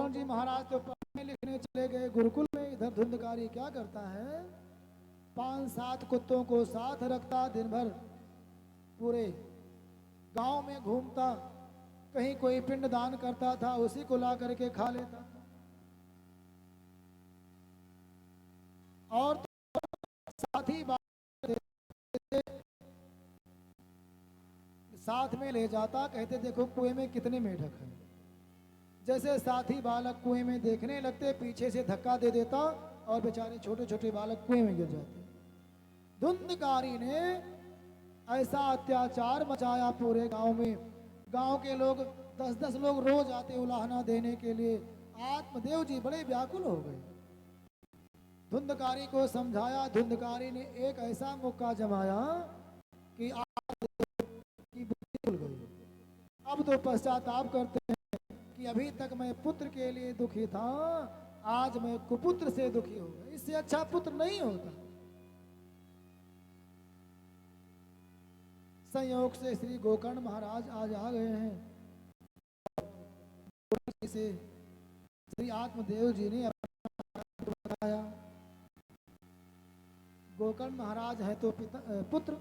गोकर्ण जी महाराज तो पढ़ने लिखने चले गए गुरुकुल में। इधर धुंधकारी क्या करता है, 5-7 कुत्तों को साथ रखता, दिन भर पूरे गांव में घूमता, कहीं कोई पिंड दान करता था उसी को ला करके खा लेता था। और तो साथी साथ में ले जाता, कहते देखो कुएं में कितने मेढक हैं। जैसे साथी बालक कुएं में देखने लगते, पीछे से धक्का दे देता और बेचारे छोटे छोटे बालक कुएं में गिर जाते। धुंधकारी ने ऐसा अत्याचार मचाया पूरे गांव में। गांव के लोग 10-10 लोग रोज आते उलाहना देने के लिए। आत्मदेव जी बड़े व्याकुल हो गए। धुंधकारी को समझाया, धुंधकारी ने एक ऐसा मौका जमाया कि की बुद्धि खुल गई। अब तो पश्चाताप करते हैं कि अभी तक मैं पुत्र के लिए दुखी था, आज मैं कुपुत्र से दुखी हो गया। इससे अच्छा पुत्र नहीं होता। संयोग से श्री गोकर्ण महाराज आज आ गए हैं। से श्री आत्मदेव जी ने बताया। गोकर्ण महाराज है तो पुत्र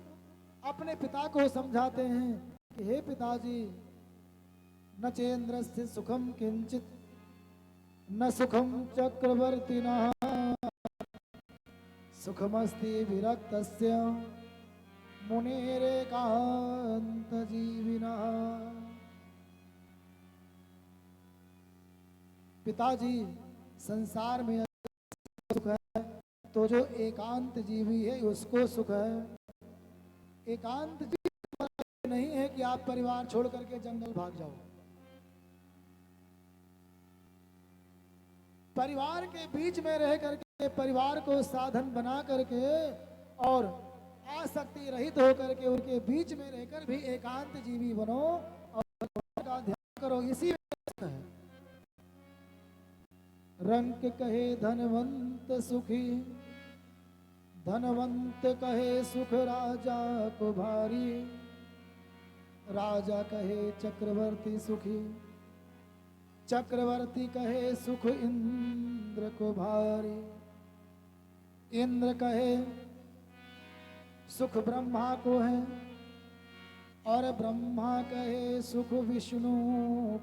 अपने पिता को समझाते हैं कि हे पिताजी, न चेन्द्रस्य सुखम किंचित न सुखम चक्रवर्तिनः सुखमस्ति विरक्तस्य मुनेरेकांत जीविनः। पिताजी, संसार में सुख है तो जो एकांत जीवी है उसको सुख है। एकांत जीवी नहीं है कि आप परिवार छोड़ करके जंगल भाग जाओ। परिवार के बीच में रह करके, परिवार को साधन बना करके और आसक्ति रहित होकर के उनके बीच में रहकर भी एकांत जीवी बनो और भगवान का ध्यान करो, इसी में सुख है। रंक कहे धनवंत सुखी, धनवंत कहे सुख राजा को भारी, राजा कहे चक्रवर्ती सुखी, चक्रवर्ती कहे सुख इंद्र को भारी, इंद्र कहे सुख ब्रह्मा को है और ब्रह्मा कहे सुख विष्णु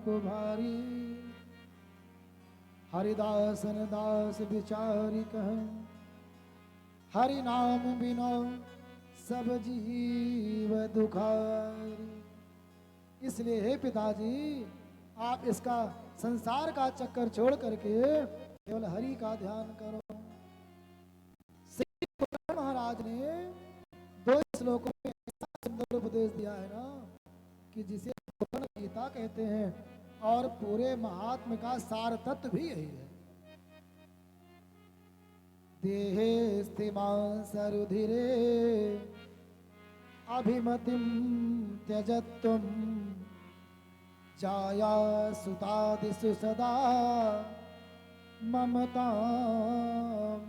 को भारी। हरिदासन दास विचारी कहे, हरि नाम बिना सब जीव दुखारी। इसलिए हे पिताजी, आप इसका संसार का चक्कर छोड़ करके केवल हरि का ध्यान करो। श्री गोकर्ण महाराज ने 2 श्लोकों में ऐसा सुंदर उपदेश दिया है ना, कि जिसे गोकर्ण गीता कहते हैं और पूरे महात्म का सार तत्व भी यही है। देहे स्थिमांसरुधिरे अभिमतिम त्यजत्वम जाया सुतादिषु सदा ममतां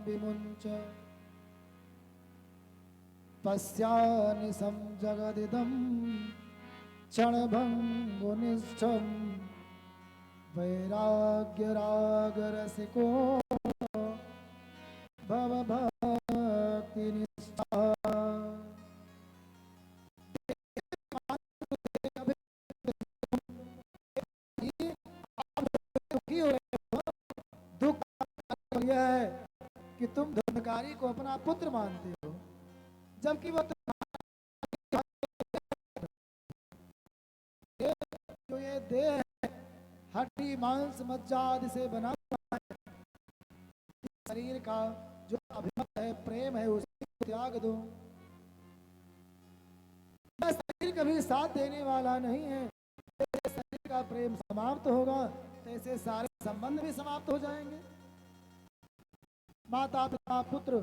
विमुञ्च। पश्यानिशं जगदिदं क्षणभङ्गुनिष्ठं वैराग्यरागरसिको भवभक्तिनिष्ठा। दुख यह है कि तुम धुंधकारी को अपना पुत्र मानते हो, जबकि वह जो ये देह है हड्डी मांस मज्जा आदि से बना हुआ है, शरीर का जो अभिमत है, प्रेम है, उसे त्याग दो। यह शरीर कभी साथ देने वाला नहीं है। जैसे शरीर का प्रेम समाप्त होगा तैसे सारे संबंध भी समाप्त हो जाएंगे। माता पिता पुत्र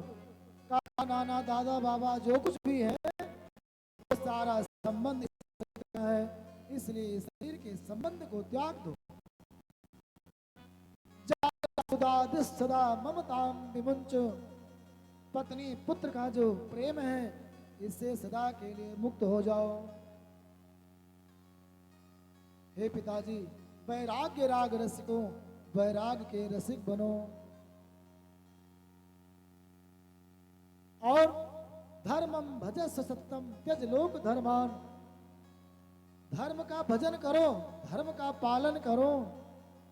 का नाना दादा बाबा जो कुछ भी है वो सारा संबंध है। इसलिए शरीर के संबंध को त्याग दो। सदा ममताम विमुंच। पत्नी पुत्र का जो प्रेम है इससे सदा के लिए मुक्त हो जाओ। हे पिताजी, वैराग्य राग रसिकों, वैराग के रसिक बनो और धर्मम भजस सत्यम त्यज लोक धर्मान, धर्म का भजन करो, धर्म का पालन करो,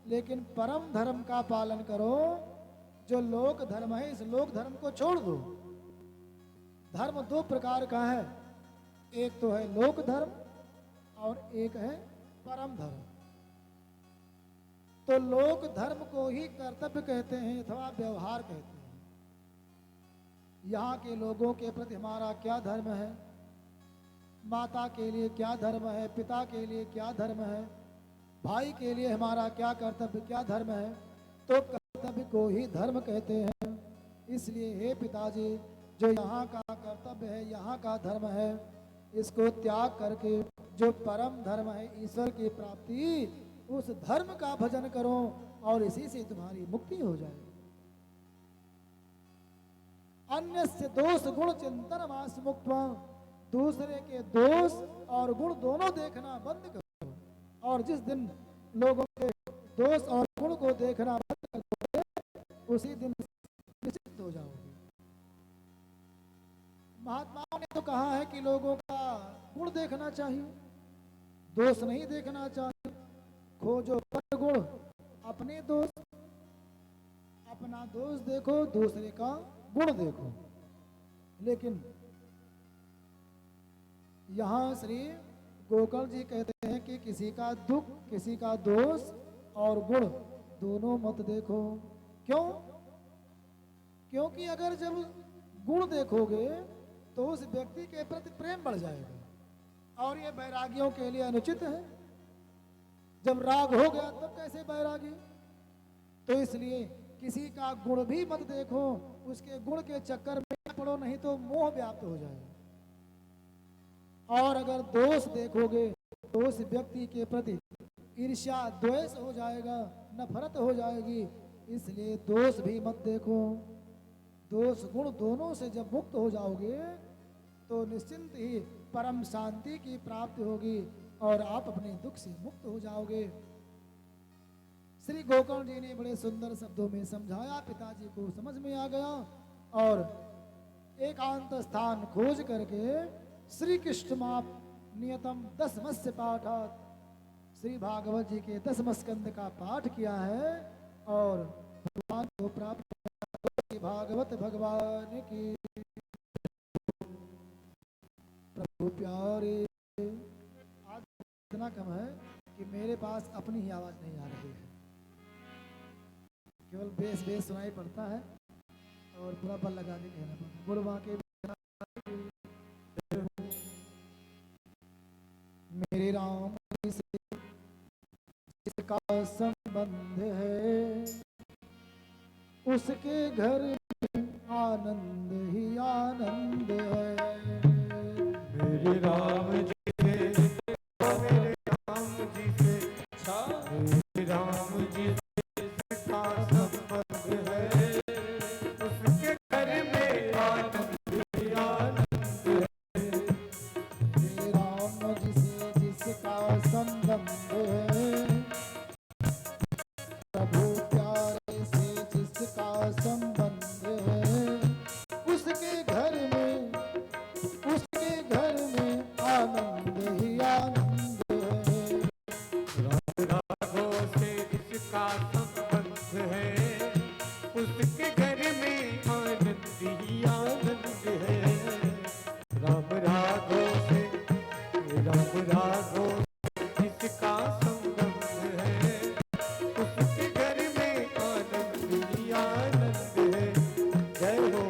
लेकिन परम धर्म का पालन करो। जो लोक धर्म है इस लोक धर्म को छोड़ दो। धर्म दो प्रकार का है, एक तो है लोक धर्म और एक है परम धर्म। तो लोक धर्म को ही कर्तव्य कहते हैं अथवा व्यवहार कहते हैं। यहाँ के लोगों के प्रति हमारा क्या धर्म है, माता के लिए क्या धर्म है, पिता के लिए क्या धर्म है, भाई के लिए हमारा क्या कर्तव्य क्या धर्म है, तो कर्तव्य को ही धर्म कहते हैं। इसलिए हे पिताजी, जो यहाँ का कर्तव्य है, यहाँ का धर्म है, इसको त्याग करके जो परम धर्म है ईश्वर की प्राप्ति, उस धर्म का भजन करो और इसी से तुम्हारी मुक्ति हो जाए। अन्य से दोष गुण चिंतन मास मुक्त्वा, दूसरे के दोष और गुण दोनों देखना बंद करो। और जिस दिन लोगों के दोष और गुण को देखना बंद कर दोगे, उसी दिन निश्चित हो जाओगे। महात्माओं ने तो कहा है कि लोगों का गुण देखना चाहिए, दोष नहीं देखना चाहिए। खोजो पर गुण अपने दोष, अपना दोष देखो, दूसरे का गुण देखो। लेकिन यहाँ श्री गोकर्ण जी कहते हैं कि किसी का दुख, किसी का दोष और गुण दोनों मत देखो। क्यों? क्योंकि अगर जब गुण देखोगे तो उस व्यक्ति के प्रति प्रेम बढ़ जाएगा, और ये बैरागियों के लिए अनुचित है। जब राग हो गया तब कैसे बैरागी? तो इसलिए किसी का गुण भी मत देखो, उसके गुण के चक्कर में पड़ो, नहीं तो मोह व्याप्त हो जाएगा। और अगर दोष देखोगे तो उस व्यक्ति के प्रति ईर्ष्या द्वेष हो जाएगा, नफरत हो जाएगी। इसलिए दोष भी मत देखो। दोष गुण दोनों से जब मुक्त हो जाओगे तो निश्चिंत ही परम शांति की प्राप्ति होगी और आप अपने दुख से मुक्त हो जाओगे। श्री गोकर्ण जी ने बड़े सुंदर शब्दों में समझाया, पिताजी को समझ में आ गया और एकांत स्थान खोज करके श्री कृष्णमाप नियतम 10 पाठात, श्री भागवत जी के 10 स्कंद का पाठ किया है और भगवान को प्राप्त किया। भागवत भगवान की प्रभु प्यारे। आज इतना कम है कि मेरे पास अपनी ही आवाज नहीं आ रही है, केवल बेस बेस सुनाई पड़ता है और पूरा बल लगा के कहना पड़ता है। गुरुआ के मेरे राम से जिसका संबंध है, उसके घर में आनंद ही आनंद है। मेरे राम जी से, मेरे राम जी से, मेरे राम जी से जिसका संबंध है, उसके घर में आनंद ही आनंद है। मेरे राम जी से जिसका संबंध है, प्रभु प्यारे से जिसका संबंध है, उसके घर में आनंद ही आनंद है। राम राघव से जिसका संबंध है, उसके घर में आनंद ही आनंद है। राम राघव से, राम राघव जिसका संबंध है, उसके घर में आनंद ही आनंद है। जय हो।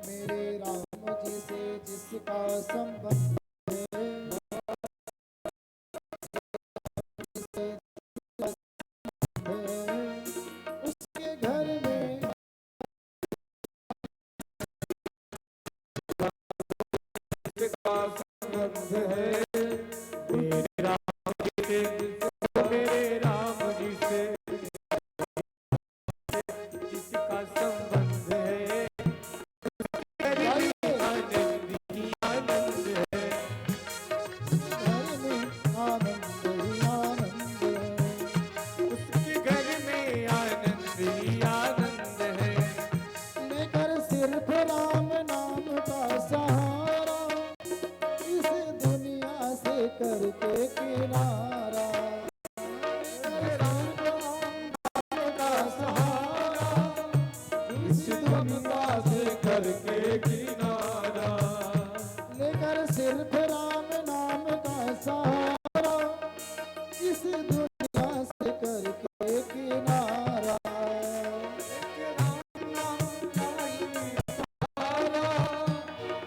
मेरे राम जी से जिसका संबंध है, जिसका संबंध है मेरे राम जी से, मेरे राम जी से जिसका संबंध है घर में आनंद ही आनंद है। घर में आनंद ही आनंद है। उसके घर में आनंद ही आनंद है। लेकर सिर्फ राम नाम का सहारा, इस दुनिया से करके किनारा। सिर्फ राम का सहारा, इस दुनिया से करके किनारा। लेकर सिर्फ राम नाम का सहारा, इस दुनिया से करके किनारा।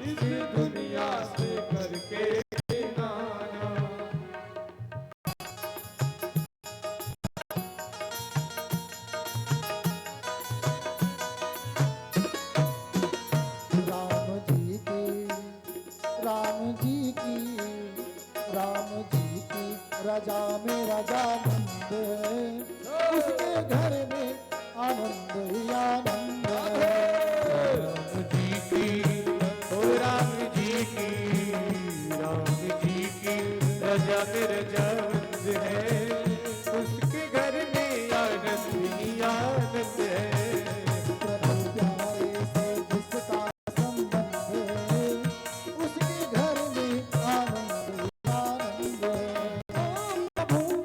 इस दुनिया से करके किनारा। राम जी की, राम जी की, राम जी की रजा में रजामंद है। उसके घर में आनंद ही आनंद है। राम जी की, ओ राम जी की, राम जी की रजा में रजामंद है। उसके घर में आनंद ही आनंद है। प्रभु प्यारे से जिसका संबंध है, उसके घर में आनंद ही आनंद है।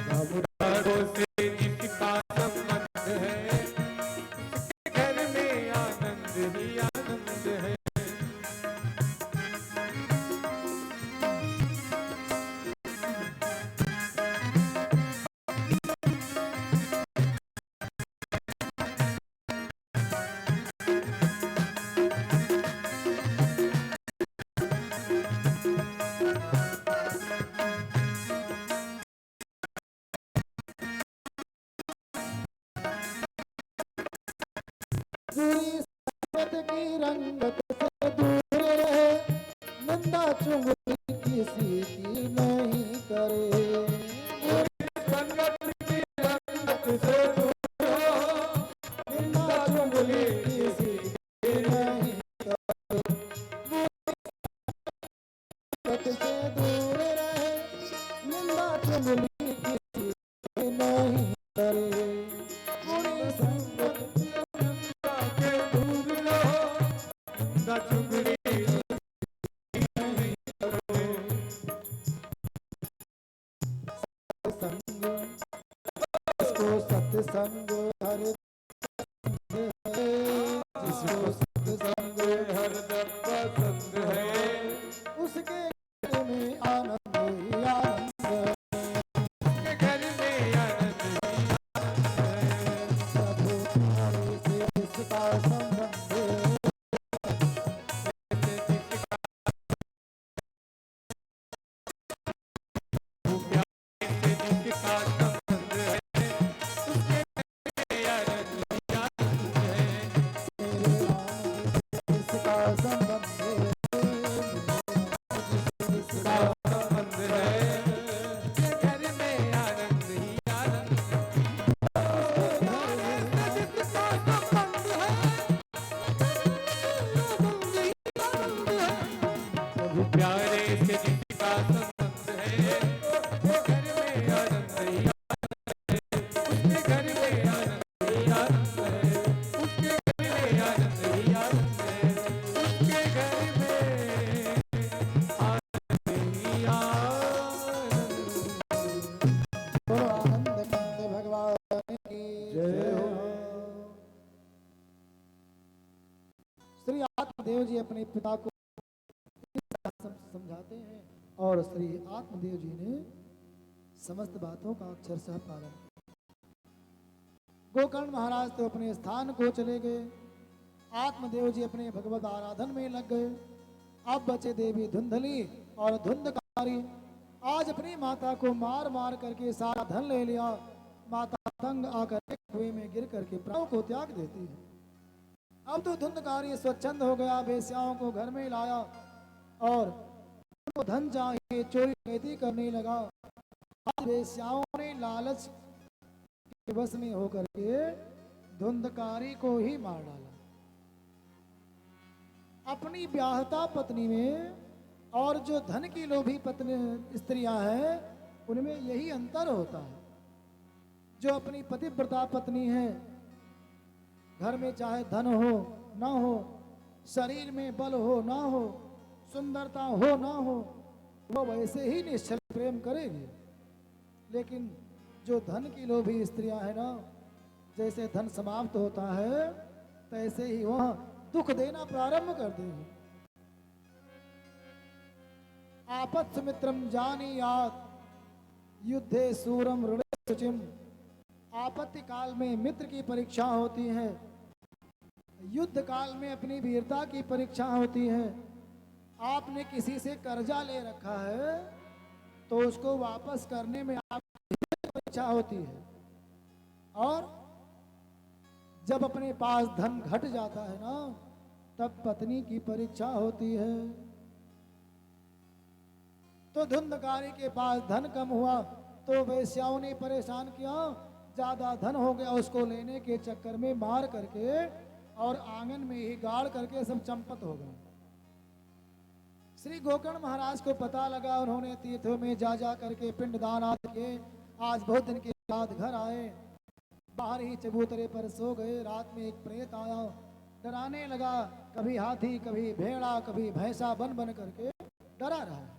प्रभु रामों से जिसका संबंध है उसके घर में आनंद ही आनंद है। बुरी संगत की रंगत से दूर रहे, निंदा चुगली किसी की नहीं करे। संगत की रंगत से दूर रहो, निंदा चुगली किसी की नहीं। संगत से दूर रहे, निंदा चुगली किसी की नहीं करे। बुरी संगत के दूर रहो, निंदा चुगली नहीं करो। संग, इसको सत्संग हर है, जिसको सत्संग हरदम पसंद है। उसके घर में आनंद ही आनंद है। उसके घर में आनंद ही आनंद है। प्रभु प्यारे से जिसका संबंध है, जिसका संबंध है उसके घर में आनंद ही आनंद है। मेरे राम जी से जिसका संबंध है, जिसका संबंध है उसके घर में आनंद ही आनंद है। जिसका संबंध है प्रभु प्यारे से जिसका संबंध है वो घर में आनंद ही आनंद है। उसके घर में आनंद ही आनंद है। उसके घर में आनंद ही आनंद है। उसके घर में आनंद ही आनंद। बोलो आनंद कंद भगवान की जय हो। श्री आत्मदेव जी अपने पिता को समझाते हैं और श्री आत्मदेव जी ने समस्त बातों का अक्षरशः पालन किया। गोकर्ण महाराज तो अपने स्थान को चले गए, आत्मदेव जी अपने भगवत आराधन में लग गए। अब बचे देवी धुंधली और धुंधकारी। आज अपनी माता को मार मार करके सारा धन ले लिया। माता तंग आकर के कुएं में गिर करके प्राणों को त्याग देती है। अब तो धुंधकारी स्वच्छंद हो गया, वेश्याओं को घर में लाया और उनको धन चाहिए, चोरी डकैती करने लगा। आज वेश्याओं ने लालच के वश में होकर के धुंधकारी को ही मार डाला। अपनी ब्याहता पत्नी में और जो धन की लोभी पत्नी स्त्रियां हैं उनमें यही अंतर होता है। जो अपनी पतिव्रता पत्नी है, घर में चाहे धन हो ना हो, शरीर में बल हो ना हो, सुंदरता हो ना हो, वो वैसे ही निश्चल प्रेम करेगी। लेकिन जो धन की लोभी स्त्रियां है ना, जैसे धन समाप्त होता है तैसे ही वह दुख देना प्रारंभ कर देगी। आपत्स मित्रम जानीयात युद्धे सूरम ऋणे शुचिम। आपत्ति काल में मित्र की परीक्षा होती है, युद्ध काल में अपनी वीरता की परीक्षा होती है। आपने किसी से कर्जा ले रखा है तो उसको वापस करने में आपकी परीक्षा होती है। और जब अपने पास धन घट जाता है ना, तब पत्नी की परीक्षा होती है। तो धुंधकारी के पास धन कम हुआ तो वेश्याओं ने परेशान किया, ज्यादा धन हो गया, उसको लेने के चक्कर में मार करके और आंगन में ही गाड़ करके सब चंपत हो गए। श्री गोकर्ण महाराज को पता लगा, उन्होंने तीर्थों में जा करके पिंडदान आदि किए। आज बहुत दिन के बाद घर आए, बाहर ही चबूतरे पर सो गए। रात में एक प्रेत आया, डराने लगा, कभी हाथी कभी भेड़ा कभी भैंसा बन बन करके डरा रहा है।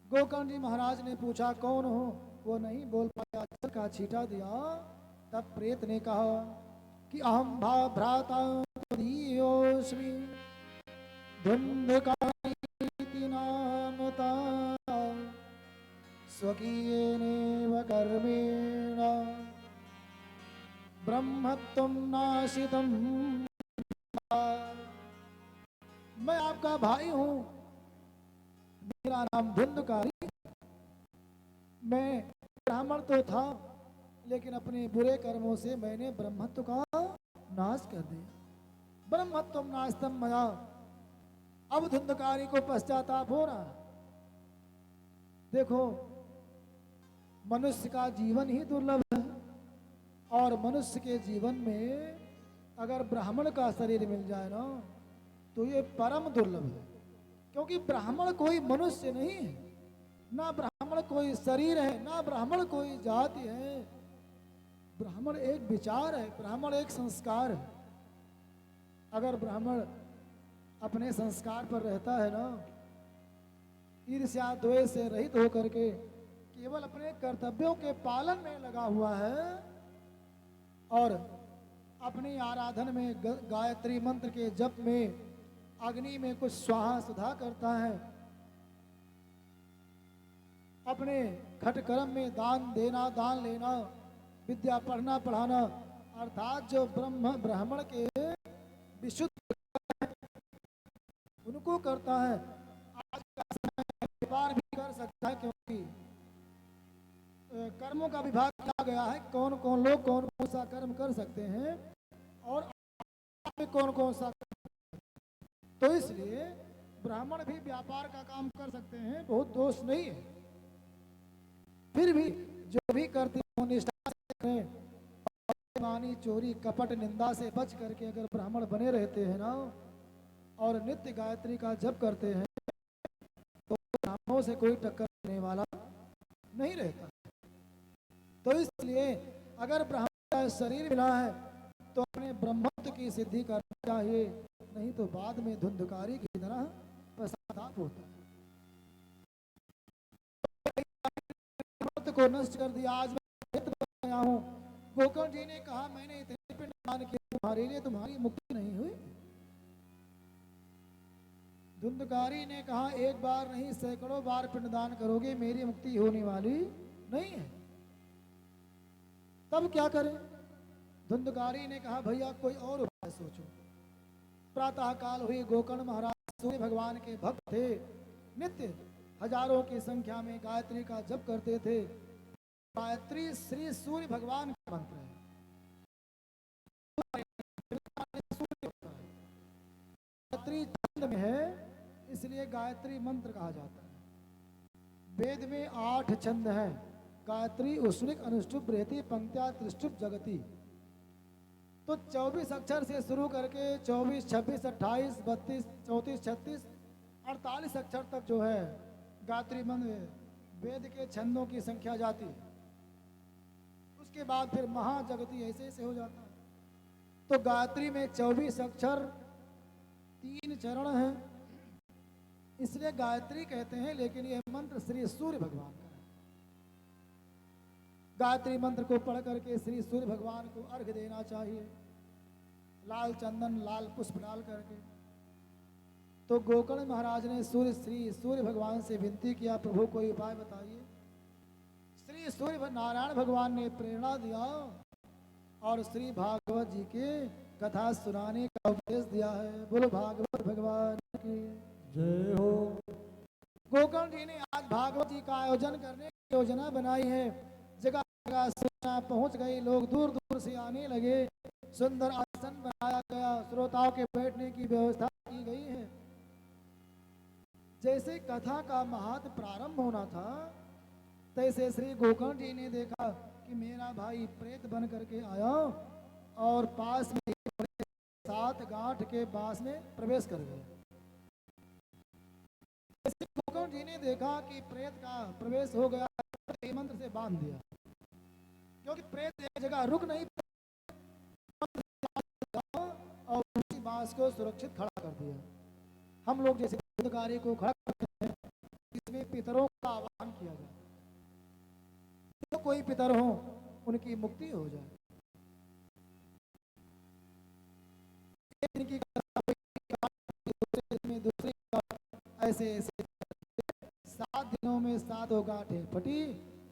गोकर्ण जी महाराज ने पूछा कौन हो, वो नहीं बोल पाया, अक्षर का छींटा दिया। तब प्रेत ने कहा कि अहम भ्राता त्वदीयोऽस्मि धुंधकारीति नामता स्वकीयेनेव कर्मेण ब्रह्मत्वं नाशितं। मैं आपका भाई हूं, मेरा नाम धुंधकारी। मैं ब्राह्मण तो था, लेकिन अपने बुरे कर्मों से मैंने ब्रह्मत्व का नाश कर दिया। ब्रह्मत्व नाशतम मया। अब धुंधकारी को पश्चाताप हो रहा है। देखो, मनुष्य का जीवन ही दुर्लभ है, और मनुष्य के जीवन में अगर ब्राह्मण का शरीर मिल जाए ना, तो ये परम दुर्लभ है। क्योंकि ब्राह्मण कोई मनुष्य नहीं है, ना ब्राह्मण कोई शरीर है, ना ब्राह्मण कोई जाति है। ब्राह्मण एक विचार है, ब्राह्मण एक संस्कार है। अगर ब्राह्मण अपने संस्कार पर रहता है ना, ईर्ष्या द्वेष से रहित होकर के केवल अपने कर्तव्यों के पालन में लगा हुआ है, और अपनी आराधन में गायत्री मंत्र के जप में अग्नि में कुछ स्वाहा सुधा करता है, अपने खटकर्म में दान देना दान लेना, विद्या पढ़ना पढ़ाना, अर्थात जो ब्राह्मण के विशुद्ध उनको करता है। आज का समय व्यापार भी कर सकता है, क्योंकि कर्मों का विभाग किया गया है, कौन कौन लोग कौन कौन सा कर्म कर सकते हैं और कौन कौन सा। तो इसलिए ब्राह्मण भी व्यापार का काम कर सकते हैं, बहुत दोष नहीं है। फिर भी जो भी करते हैं निष्ठा से करें, मानी चोरी कपट निंदा से बच करके अगर ब्राह्मण बने रहते हैं ना, और नित्य गायत्री का जप करते हैं, तो ब्राह्मणों से कोई टक्कर देने वाला नहीं रहता। तो इसलिए अगर ब्राह्मण का शरीर मिला है तो अपने ब्रह्मत्व की सिद्धि करनी चाहिए, नहीं तो बाद में धुंधकारी की तरह पश्चाताप होता है। ब्रह्मत्व को नष्ट कर दिया। आज मैं आया हूँ, गोकर्ण जी ने कहा मैंने इतने पिंडदान किए, तुम्हारे लिए तुम्हारी मुक्ति नहीं हुई। धुंधकारी ने कहा एक बार नहीं सैकड़ों बार पिंडदान करोगे, मेरी मुक्ति होने वाली नहीं है। तब क्या करें? धुंधकारी ने कहा भैया कोई और उपाय सोचो। प्रातः काल हुई, गोकर्ण महाराज सूर्य भगवान के भक्त थे, नित्य हजारों की संख्या में गायत्री का जप करते थे। गायत्री श्री सूर्य भगवान का मंत्र है। गायत्री छंद में है, इसलिए गायत्री मंत्र कहा जाता है। वेद में 8 छंद हैं। गायत्री, उष्णिक, अनुष्टुप, बृहति, पंक्त्या, त्रिष्टुप, जगति। तो 24 अक्षर से शुरू करके 24, 26, 28, 32, 34, 36, 48 अक्षर तक जो है गायत्री मंत्र वेद के छंदों की संख्या जाती है। उसके बाद फिर महाजगती ऐसे ऐसे हो जाता है। तो गायत्री में 24 अक्षर, 3 चरण हैं, इसलिए गायत्री कहते हैं। लेकिन यह मंत्र श्री सूर्य भगवान का है। गायत्री मंत्र को पढ़ करके श्री सूर्य भगवान को अर्घ्य देना चाहिए, लाल चंदन, लाल पुष्प डाल करके। तो गोकर्ण महाराज ने श्री सूर्य भगवान से विनती किया, प्रभु कोई उपाय बताइए। श्री सूर्य नारायण भगवान ने प्रेरणा दिया और श्री भागवत जी के कथा सुनाने का उपदेश दिया है। बोलो भागवत भगवान की जय हो। गोकर्ण जी ने आज भागवत जी का आयोजन करने की योजना बनाई है। जगह जगह सूचना पहुंच गई, लोग दूर दूर से आने लगे। सुंदर आसन बनाया गया, श्रोताओं के बैठने की व्यवस्था की गई है। जैसे कथा का महात्म प्रारंभ होना था, तैसे श्री गोकर्ण जी ने देखा कि मेरा भाई प्रेत बन करके आया और पास में 7 गांठ के बांस में प्रवेश कर गए। गोकर्ण जी ने देखा कि प्रेत का प्रवेश हो गया, मंत्र से बांध दिया, क्योंकि प्रेत एक जगह रुक नहीं और उसी बांस को सुरक्षित खड़ा कर दिया। हम लोग जैसे कार्य को खड़ा करते हैं, इसमें पितरों का आह्वान किया जाए, तो कोई पितर हो उनकी मुक्ति हो जाए। दूसरे ऐसे ऐसे 7 दिनों में 7 गांठें फटी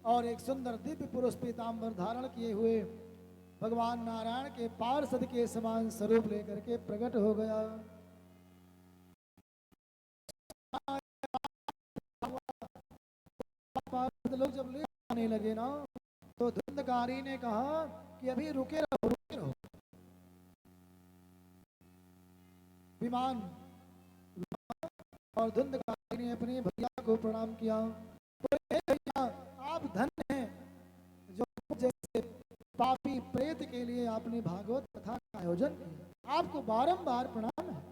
और एक सुंदर दिव्य पुरुष पीताम्बर धारण किए हुए भगवान नारायण के पार्षद के समान स्वरूप लेकर के प्रकट हो गया। पार्षद लोग जब ले आने लगे ना, तो धुंधकारी ने कहा कि अभी रुके रहो, रुके रहो। विमान और धुंधकारी ने अपने भैया को प्रणाम किया। भैया आप धन्य हैं, जो जैसे पापी प्रेत के लिए आपने भागवत कथा का आयोजन किया। आपको बारंबार प्रणाम है।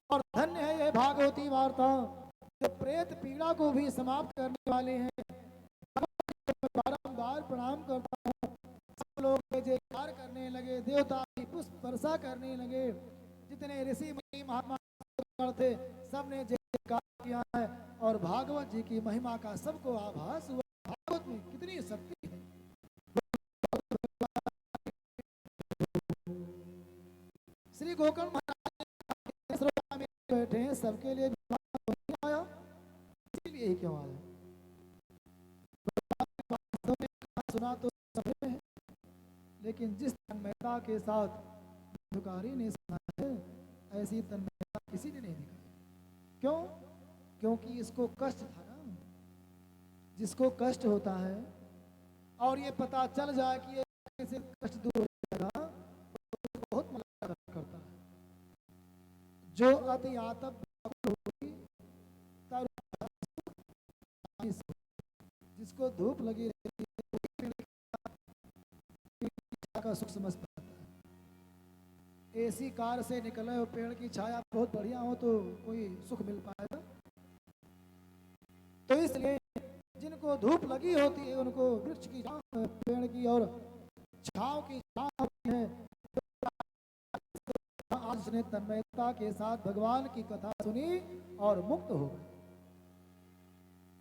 और धन्य है यह भागवती वार्ता, जो प्रेत पीड़ा को भी समाप्त करने वाले हैं। बारंबार प्रणाम करता हूँ। सब लोग जयकार करने लगे, देवता भी पुष्प वर्षा करने लगे। जितने ऋषि मुनि महात्मा थे, सबने जयकार किया है और भागवत जी की महिमा का सबको आभास हुआ। भागवत में कितनी शक्ति है। श्री गोकर्ण महाराज में बैठे हैं, सबके लिए आया, इसीलिए ही क्यों आया। सुना तो सबने है, लेकिन जिस तन्मयता के साथ धुकारी ने सुना है, ऐसी तन्मयता किसी ने नहीं दिखाई। क्यों? क्योंकि इसको कष्ट था ना। जिसको कष्ट होता है और ये पता चल जाए कि ये से कष्ट दूर हो जाएगा, तो बहुत मजा करता है। जो अति आतप होगी, जिसको धूप लगी रहती है का सुख समझ पाता है। एसी कार से निकले हो, पेड़ की छाया बहुत बढ़िया हो तो कोई सुख मिल पाएगा। तो इसलिए जिनको धूप लगी होती है, उनको वृक्ष की छांव, पेड़ की और छांव की छांव होती है। आज ने तन्मयता के साथ भगवान की कथा सुनी और मुक्त हो गए।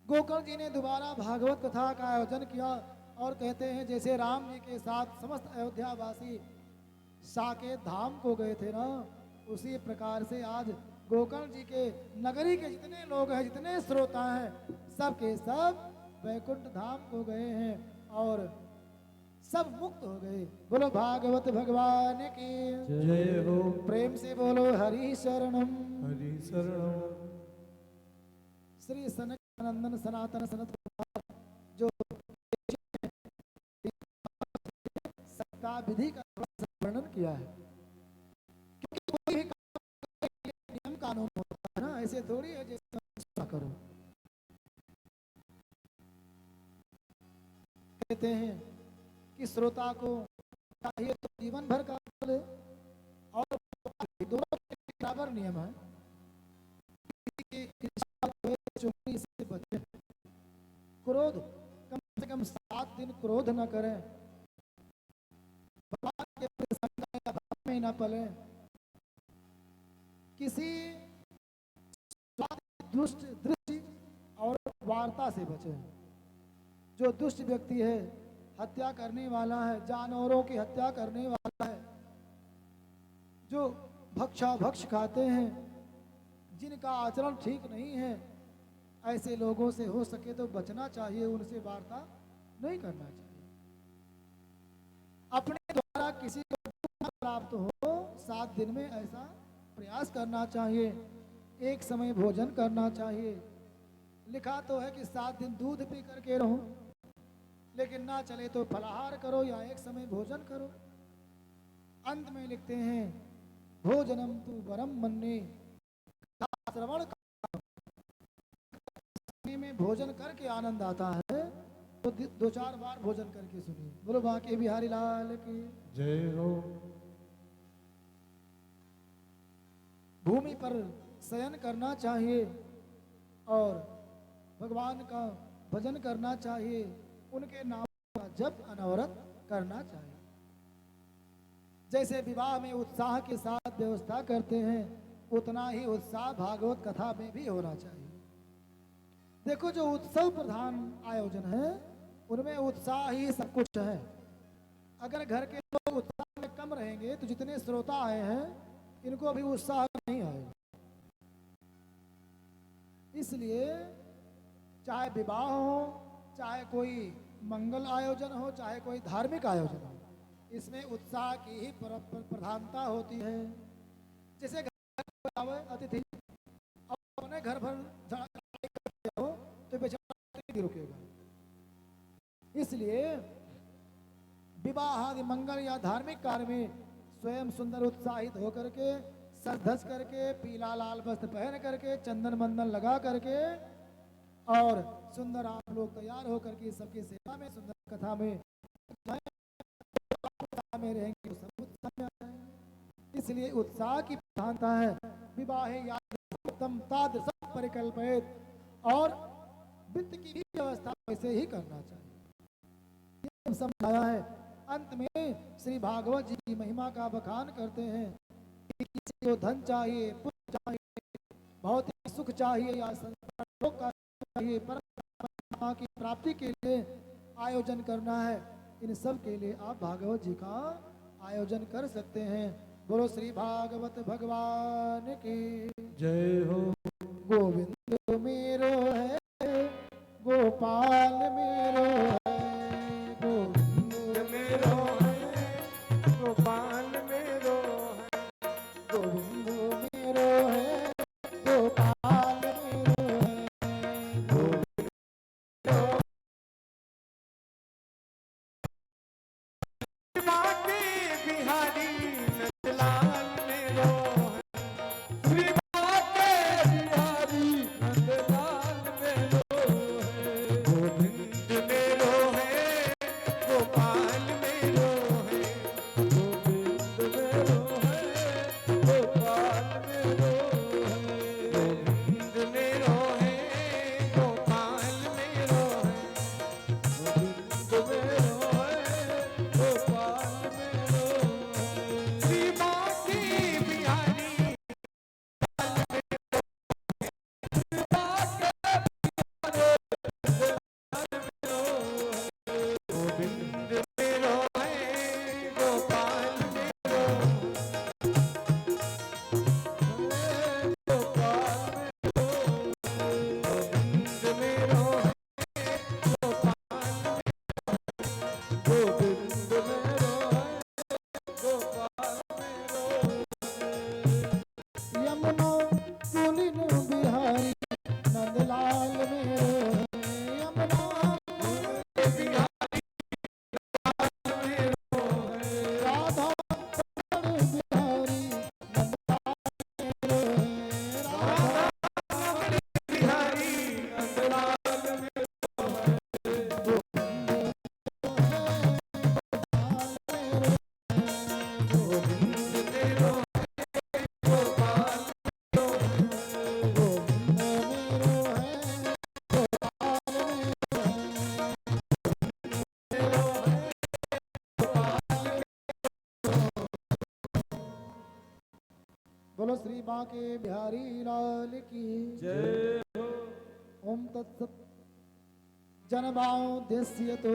गोकर्ण जी ने दोबारा भागवत कथा का आयोजन किया और कहते हैं जैसे राम जी के साथ समस्त अयोध्यावासी साकेत धाम को गए थे ना, उसी प्रकार से आज गोकर्ण जी के नगरी के जितने लोग हैं, जितने श्रोता हैं, सब के सब वैकुंठ धाम को गए हैं और सब मुक्त हो गए। बोलो भागवत भगवान की जय हो। प्रेम से बोलो हरि शरणम। हरि शरणम। श्री सनक नंदन सनातन सनत कुमार जो का विधि का थोड़ा सा वर्णन किया है, क्योंकि कोई भी काम के लिए नियम कानून होता है ना, ऐसे थोड़ी है जैसे सुना करो। कहते हैं कि श्रोता को चाहिए तो जीवन भर का फल है, और दोनों के बराबर नियम है। किसी की ईर्ष्या, द्वेष, चुगली से बचे। क्रोध कम से कम 7 दिन क्रोध न करें। भगवान के प्रसंग या भाव में न पले। किसी दुष्ट दृष्टि और वार्ता से बचे। जो दुष्ट व्यक्ति है, हत्या करने वाला है, जानवरों की हत्या करने वाला है, जो भक्ष खाते हैं, जिनका आचरण ठीक नहीं है, ऐसे लोगों से हो सके तो बचना चाहिए, उनसे वार्ता नहीं करना चाहिए। अपने द्वारा किसी को दुख प्राप्त हो 7 दिन में ऐसा प्रयास करना चाहिए। एक समय भोजन करना चाहिए। लिखा तो है कि 7 दिन दूध पी करके रहो, लेकिन ना चले तो फलाहार करो या एक समय भोजन करो। अंत में लिखते हैं भोजनम तु वरम मन्ये, श्रवण में भोजन करके आनंद आता है तो 2-4 बार भोजन करके सुनिए। बोलो बांके बिहारी लाल की जय हो। भूमि पर शयन करना चाहिए और भगवान का भजन करना चाहिए, उनके नाम का जप अनवरत करना चाहिए। जैसे विवाह में उत्साह के साथ व्यवस्था करते हैं, उतना ही उत्साह भागवत कथा में भी होना चाहिए। देखो, जो उत्सव प्रधान आयोजन है उनमें उत्साह ही सब कुछ है। अगर घर के लोग उत्साह में कम रहेंगे तो जितने श्रोता आए हैं इनको भी उत्साह नहीं आएगा। इसलिए चाहे विवाह हो, चाहे कोई मंगल आयोजन हो, चाहे कोई धार्मिक आयोजन हो, इसमें उत्साह की ही प्रधानता होती है। जैसे घर पर आवे अतिथि और अपने घर भर हो तो बेचारा नहीं रुकेगा। इसलिए विवाह आदि मंगल या धार्मिक कार्य में स्वयं सुंदर उत्साहित होकर के, सज धज करके, पीला लाल वस्त्र पहन करके, चंदन मंदन लगा करके और सुंदर आप लोग तैयार होकर के सबकी सेवा में, सुंदर कथा में रहेंगे, सब उत्साह में आएंगे। इसलिए उत्साह की प्रधानता है। विवाह या तादृशं परिकल्पयेत्, और वित्त की भी व्यवस्था वैसे ही करना चाहिए। ये समझाया है। अंत में श्री भागवत जी की महिमा का बखान करते हैं कि किसी को धन चाहिए, पुत्र चाहिए, भौतिक सुख चाहिए या संसार लोक का चाहिए, परमात्मा की प्राप्ति के लिए आयोजन करना है, इन सब के लिए आप भागवत जी का आयोजन कर सकते हैं। बोलो श्री भागवत भगवान की जय हो। गोविंद मेरो है, गोपाल मेरो है, गोविंद मेरो है, गोपाल मेरो है, गोविंद मेरो है, गोपाल मेरो है, बांके बिहारी नंदलाल मेरो है, श्री बांके बिहारी नंदलाल मेरो है, गोविंद मेरो बोलो श्री बांके बिहारी लाल की जय हो। ओम तत्सत। जनमाद्यस्य तो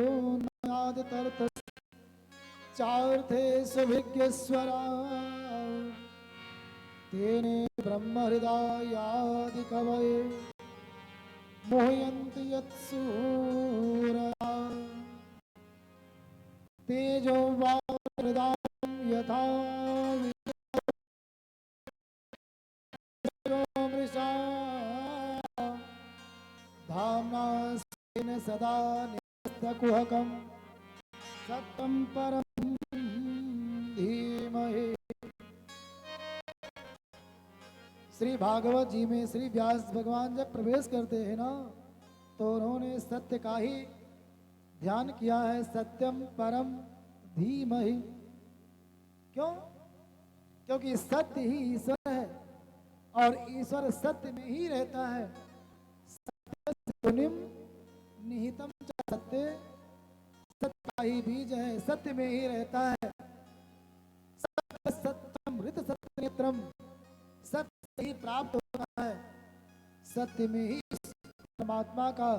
नादितर्थ चार्थे सुभिज्ञस्वरा तेने ब्रह्म हृदयादि कवये मोहयन्ति यत्सूरया तेजो वारिदां यथा विद्युतो मृषा धाम्ना स्वेन सदा निरस्तकुहकं सत्यं परं धीमहि। श्री भागवत जी में श्री व्यास भगवान जब प्रवेश करते हैं ना, तो उन्होंने सत्य का ही ध्यान किया है, सत्यम परम धीमहि। क्यों? क्योंकि सत्य ही ईश्वर है और ईश्वर सत्य में ही रहता है। सत्य सुनिम निहितम च सत्य, सत्य का ही बीज है, सत्य में ही रहता है। सत्य सत्यम हृत सत्य नेत्रम, सत्य ही प्राप्त होता है, सत्य में ही परमात्मा का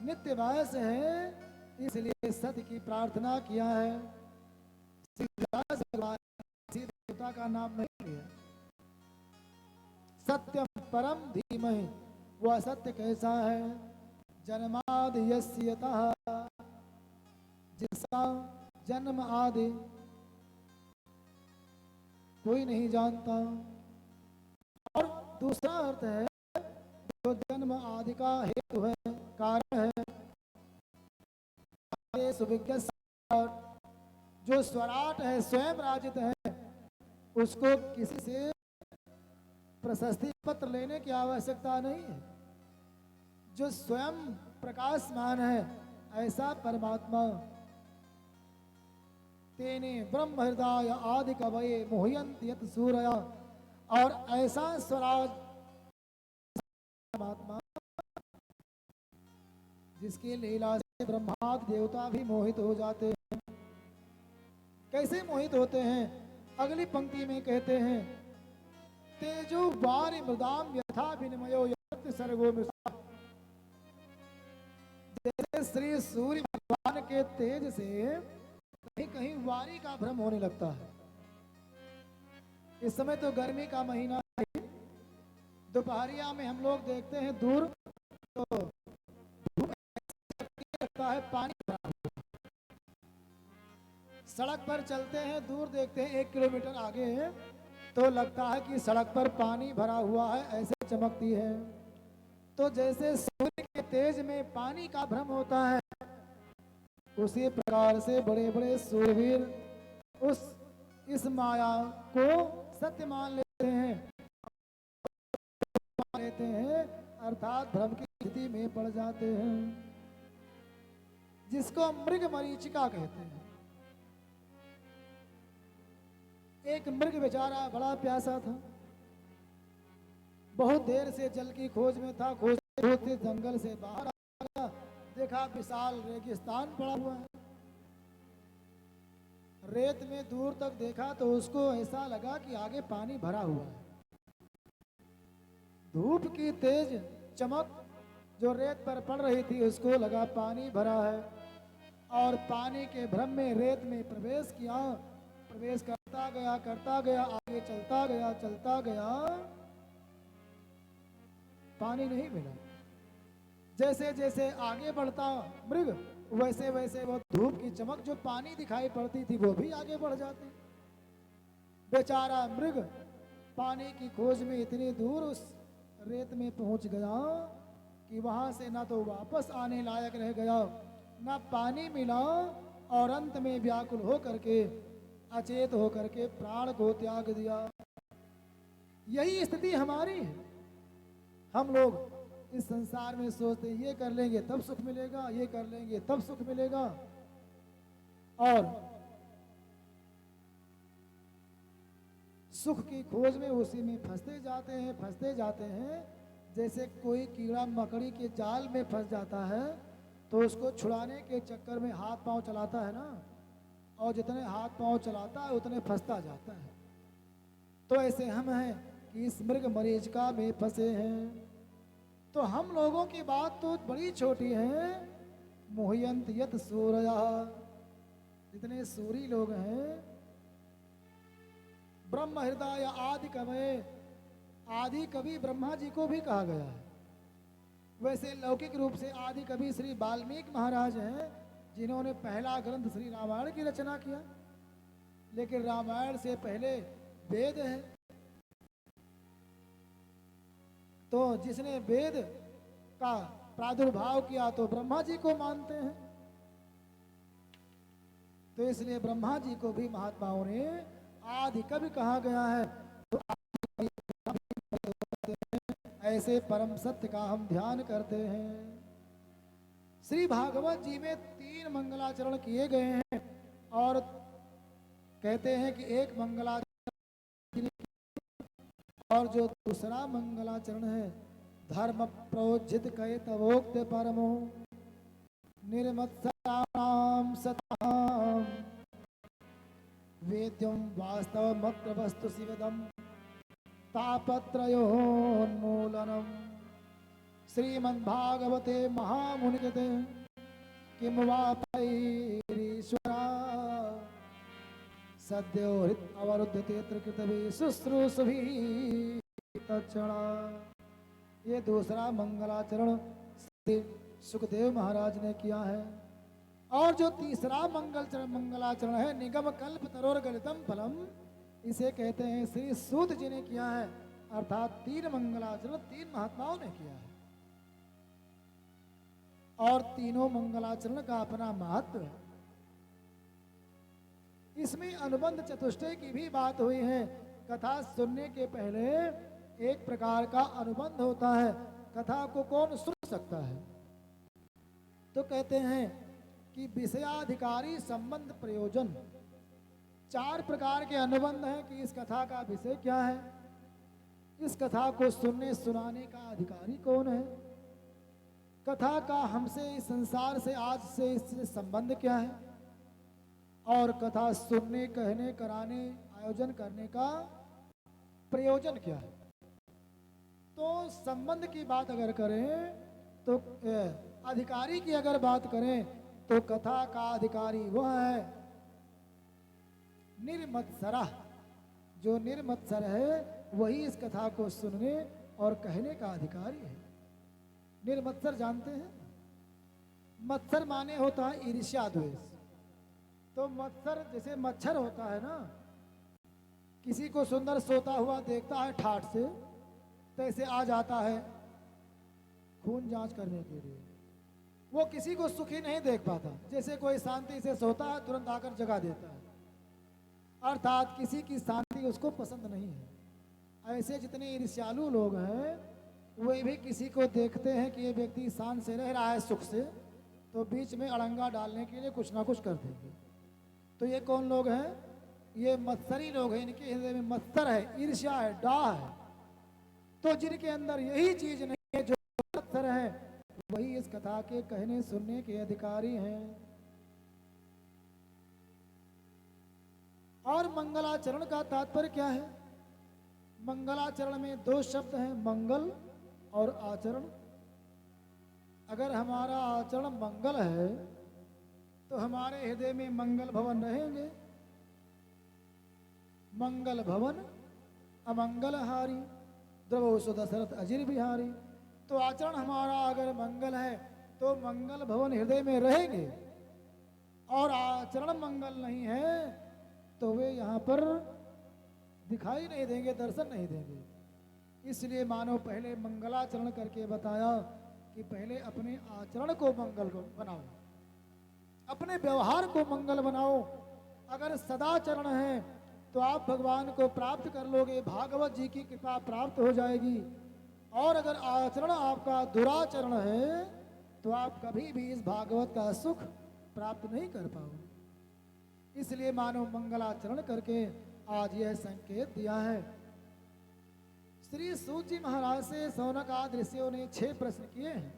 नित्य वास है। इसलिए सत्य की प्रार्थना किया है। किसी देवता का नाम नहीं लिया। सत्यम परम धीमहि, वह सत्य कैसा है? जन्मादि यस्य यतः, जिसका जन्म आदि कोई नहीं जानता। और दूसरा अर्थ है जो जन्म आदि का हेतु है, कारण है। सुविज्ञ जो स्वराट है, स्वयं राजित है, उसको किसी से प्रशस्ति पत्र लेने की आवश्यकता नहीं है। जो स्वयं प्रकाशमान है, ऐसा परमात्मा तेने ब्रह्म हृदय आदि कवये मोहयन्ति यत् सूरया, और ऐसा स्वराज परमात्मा जिसके लीला से ब्रह्मादि देवता भी मोहित हो जाते हैं। कैसे मोहित होते हैं? अगली पंक्ति में कहते हैं, तेजो वारि मृदाम यथा विनिमयो यत् सर्गो मृषा। जैसे श्री सूर्य भगवान के तेज से कहीं कहीं वारी का भ्रम होने लगता है। इस समय तो गर्मी का महीना है, दोपहरिया में हम लोग देखते हैं दूर तो लगता है पानी भरा हुआ। सड़क पर चलते हैं, दूर देखते हैं 1 किलोमीटर आगे है तो लगता है कि सड़क पर पानी भरा हुआ है, ऐसे चमकती है। तो जैसे सूर्य के तेज में पानी का भ्रम होता है, उसी प्रकार से बड़े बड़े सूरवीर इस माया को सत्य मान लेते हैं, अर्थात भ्रम की स्थिति में पड़ जाते हैं, जिसको मृग मरीचिका कहते हैं। एक मृग बेचारा बड़ा प्यासा था, बहुत देर से जल की खोज में था, खोजते जंगल से बाहर आ गया, देखा विशाल रेगिस्तान पड़ा हुआ है। रेत में दूर तक देखा तो उसको ऐसा लगा कि आगे पानी भरा हुआ है। धूप की तेज चमक जो रेत पर पड़ रही थी, उसको लगा पानी भरा है, और पानी के भ्रम में रेत में प्रवेश किया। प्रवेश करता गया, आगे चलता गया, पानी नहीं मिला। जैसे जैसे आगे बढ़ता मृग, वैसे वैसे वो धूप की चमक जो पानी दिखाई पड़ती थी वो भी आगे बढ़ जाती। बेचारा मृग पानी की खोज में इतनी दूर उस रेत में पहुंच गया कि वहां से ना तो वापस आने लायक रह गया, ना पानी मिला, और अंत में व्याकुल हो करके, अचेत हो करके प्राण को त्याग दिया। यही स्थिति हमारी है। हम लोग इस संसार में सोचते हैं ये कर लेंगे तब सुख मिलेगा, ये कर लेंगे तब सुख मिलेगा, और सुख की खोज में उसी में फंसते जाते हैं। जैसे कोई कीड़ा मकड़ी के जाल में फंस जाता है तो उसको छुड़ाने के चक्कर में हाथ पांव चलाता है ना, और जितने हाथ पांव चलाता है उतने फंसता जाता है। तो ऐसे हम हैं कि इस मृग मरीचिका में फंसे हैं। तो हम लोगों की बात तो बड़ी छोटी है। मोहयंत यत सूरया, जितने सूरी लोग हैं, ब्रह्म हृदय आदि कवि, आदि कवि ब्रह्मा जी को भी कहा गया है। वैसे लौकिक रूप से आदि कवि श्री वाल्मीकि महाराज हैं, जिन्होंने पहला ग्रंथ श्री रामायण की रचना किया। लेकिन रामायण से पहले वेद है, तो जिसने वेद का प्रादुर्भाव किया तो ब्रह्मा जी को मानते हैं। तो इसलिए ब्रह्मा जी को भी महात्माओं ने आदि कवि कहा गया है। तो ऐसे परम सत्य का हम ध्यान करते हैं। श्री भागवत जी में 3 मंगलाचरण किए गए हैं और कहते हैं कि एक मंगलाचरण और जो दूसरा मंगलाचरण है, धर्म प्रोज्झित कहे तवोक्त परमो निर्मत्सराणाम सताम वेद्यम वास्तवमत्र वस्तु शिवदम तापत्रयोन्मूलनम। श्रीमद्भागवते महामुनिकृते किम वा पैरीश्वरा सद्यो हृत अवरुद्धते कृतवे शुश्रूषुभिः तत्क्षणा। ये दूसरा मंगलाचरण सुखदेव महाराज ने किया है। और जो तीसरा मंगलाचरण है, निगम कल्प तरोर्गलितम फलम, इसे कहते हैं श्री सूत जी ने किया है। अर्थात 3 मंगलाचरण 3 महात्माओं ने किया है और तीनों मंगलाचरण का अपना महत्व है। इसमें अनुबंध चतुष्टय की भी बात हुई है। कथा सुनने के पहले एक प्रकार का अनुबंध होता है। कथा को कौन सुन सकता है? तो कहते हैं कि विषयाधिकारी संबंध प्रयोजन, 4 प्रकार के अनुबंध हैं कि इस कथा का विषय क्या है, इस कथा को सुनने सुनाने का अधिकारी कौन है, कथा का हमसे इस संसार से आज से इससे संबंध क्या है, और कथा सुनने कहने कराने आयोजन करने का प्रयोजन क्या है। तो संबंध की बात अगर करें तो अधिकारी की अगर बात करें तो कथा का अधिकारी वह है निर्मत्सरा। जो निर्मत्सर है वही इस कथा को सुनने और कहने का अधिकारी है। निर्मत्सर जानते हैं? मत्सर माने होता है ईर्ष्या द्वेष। तो मत्सर जैसे मच्छर होता है ना, किसी को सुंदर सोता हुआ देखता है ठाठ से, तो ऐसे आ जाता है खून जांच करने के लिए। वो किसी को सुखी नहीं देख पाता। जैसे कोई शांति से सोता है तुरंत आकर जगा देता है, अर्थात किसी की शांति उसको पसंद नहीं है। ऐसे जितने ईर्ष्यालु लोग हैं वे भी किसी को देखते हैं कि ये व्यक्ति शांत से रह रहा है सुख से, तो बीच में अड़ंगा डालने के लिए कुछ ना कुछ कर देंगे। तो ये कौन लोग हैं? ये मत्सरी लोग हैं। इनके हृदय में मत्सर है, ईर्ष्या है, डाह है। तो जिनके अंदर यही चीज नहीं है, जो मत्सर है, वही इस कथा के कहने सुनने के अधिकारी हैं। और मंगलाचरण का तात्पर्य क्या है? मंगलाचरण में 2 शब्द हैं, मंगल और आचरण। अगर हमारा आचरण मंगल है तो हमारे हृदय में मंगल भवन रहेंगे। मंगल भवन अमंगलहारी द्रवो दशरथ अजिर बिहारी। तो आचरण हमारा अगर मंगल है तो मंगल भवन हृदय में रहेंगे, और आचरण मंगल नहीं है तो वे यहाँ पर दिखाई नहीं देंगे, दर्शन नहीं देंगे। इसलिए मानो पहले मंगलाचरण करके बताया कि पहले अपने आचरण को मंगल बनाओ, अपने व्यवहार को मंगल बनाओ। अगर सदाचरण है तो आप भगवान को प्राप्त कर लोगे, भागवत जी की कृपा प्राप्त हो जाएगी। और अगर आचरण आपका दुराचरण है तो आप कभी भी इस भागवत का सुख प्राप्त नहीं कर पाओगे। इसलिए मानो मंगलाचरण करके आज यह संकेत दिया है। श्री सूत जी महाराज से शौनकादि ऋषियों ने 6 प्रश्न किए हैं।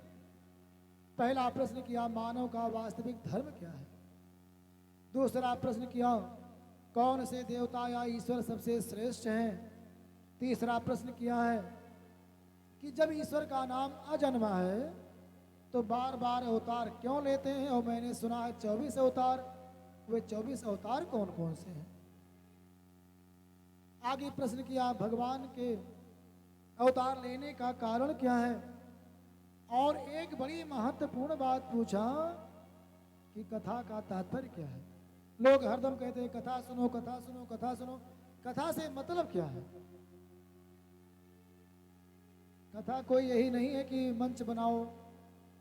पहला प्रश्न किया मानव का वास्तविक धर्म क्या है। दूसरा प्रश्न किया कौन से देवता या ईश्वर सबसे श्रेष्ठ हैं। तीसरा प्रश्न किया है कि जब ईश्वर का नाम अजन्मा है तो बार बार अवतार क्यों लेते हैं? और मैंने सुना है 24 अवतार, वे 24 अवतार कौन कौन से हैं? आगे प्रश्न किया भगवान के अवतार लेने का कारण क्या है? और एक बड़ी महत्वपूर्ण बात पूछा कि कथा का तात्पर्य क्या है? लोग हरदम कहते हैं कथा सुनो, कथा सुनो, कथा सुनो। कथा से मतलब क्या है? कथा कोई यही नहीं है कि मंच बनाओ,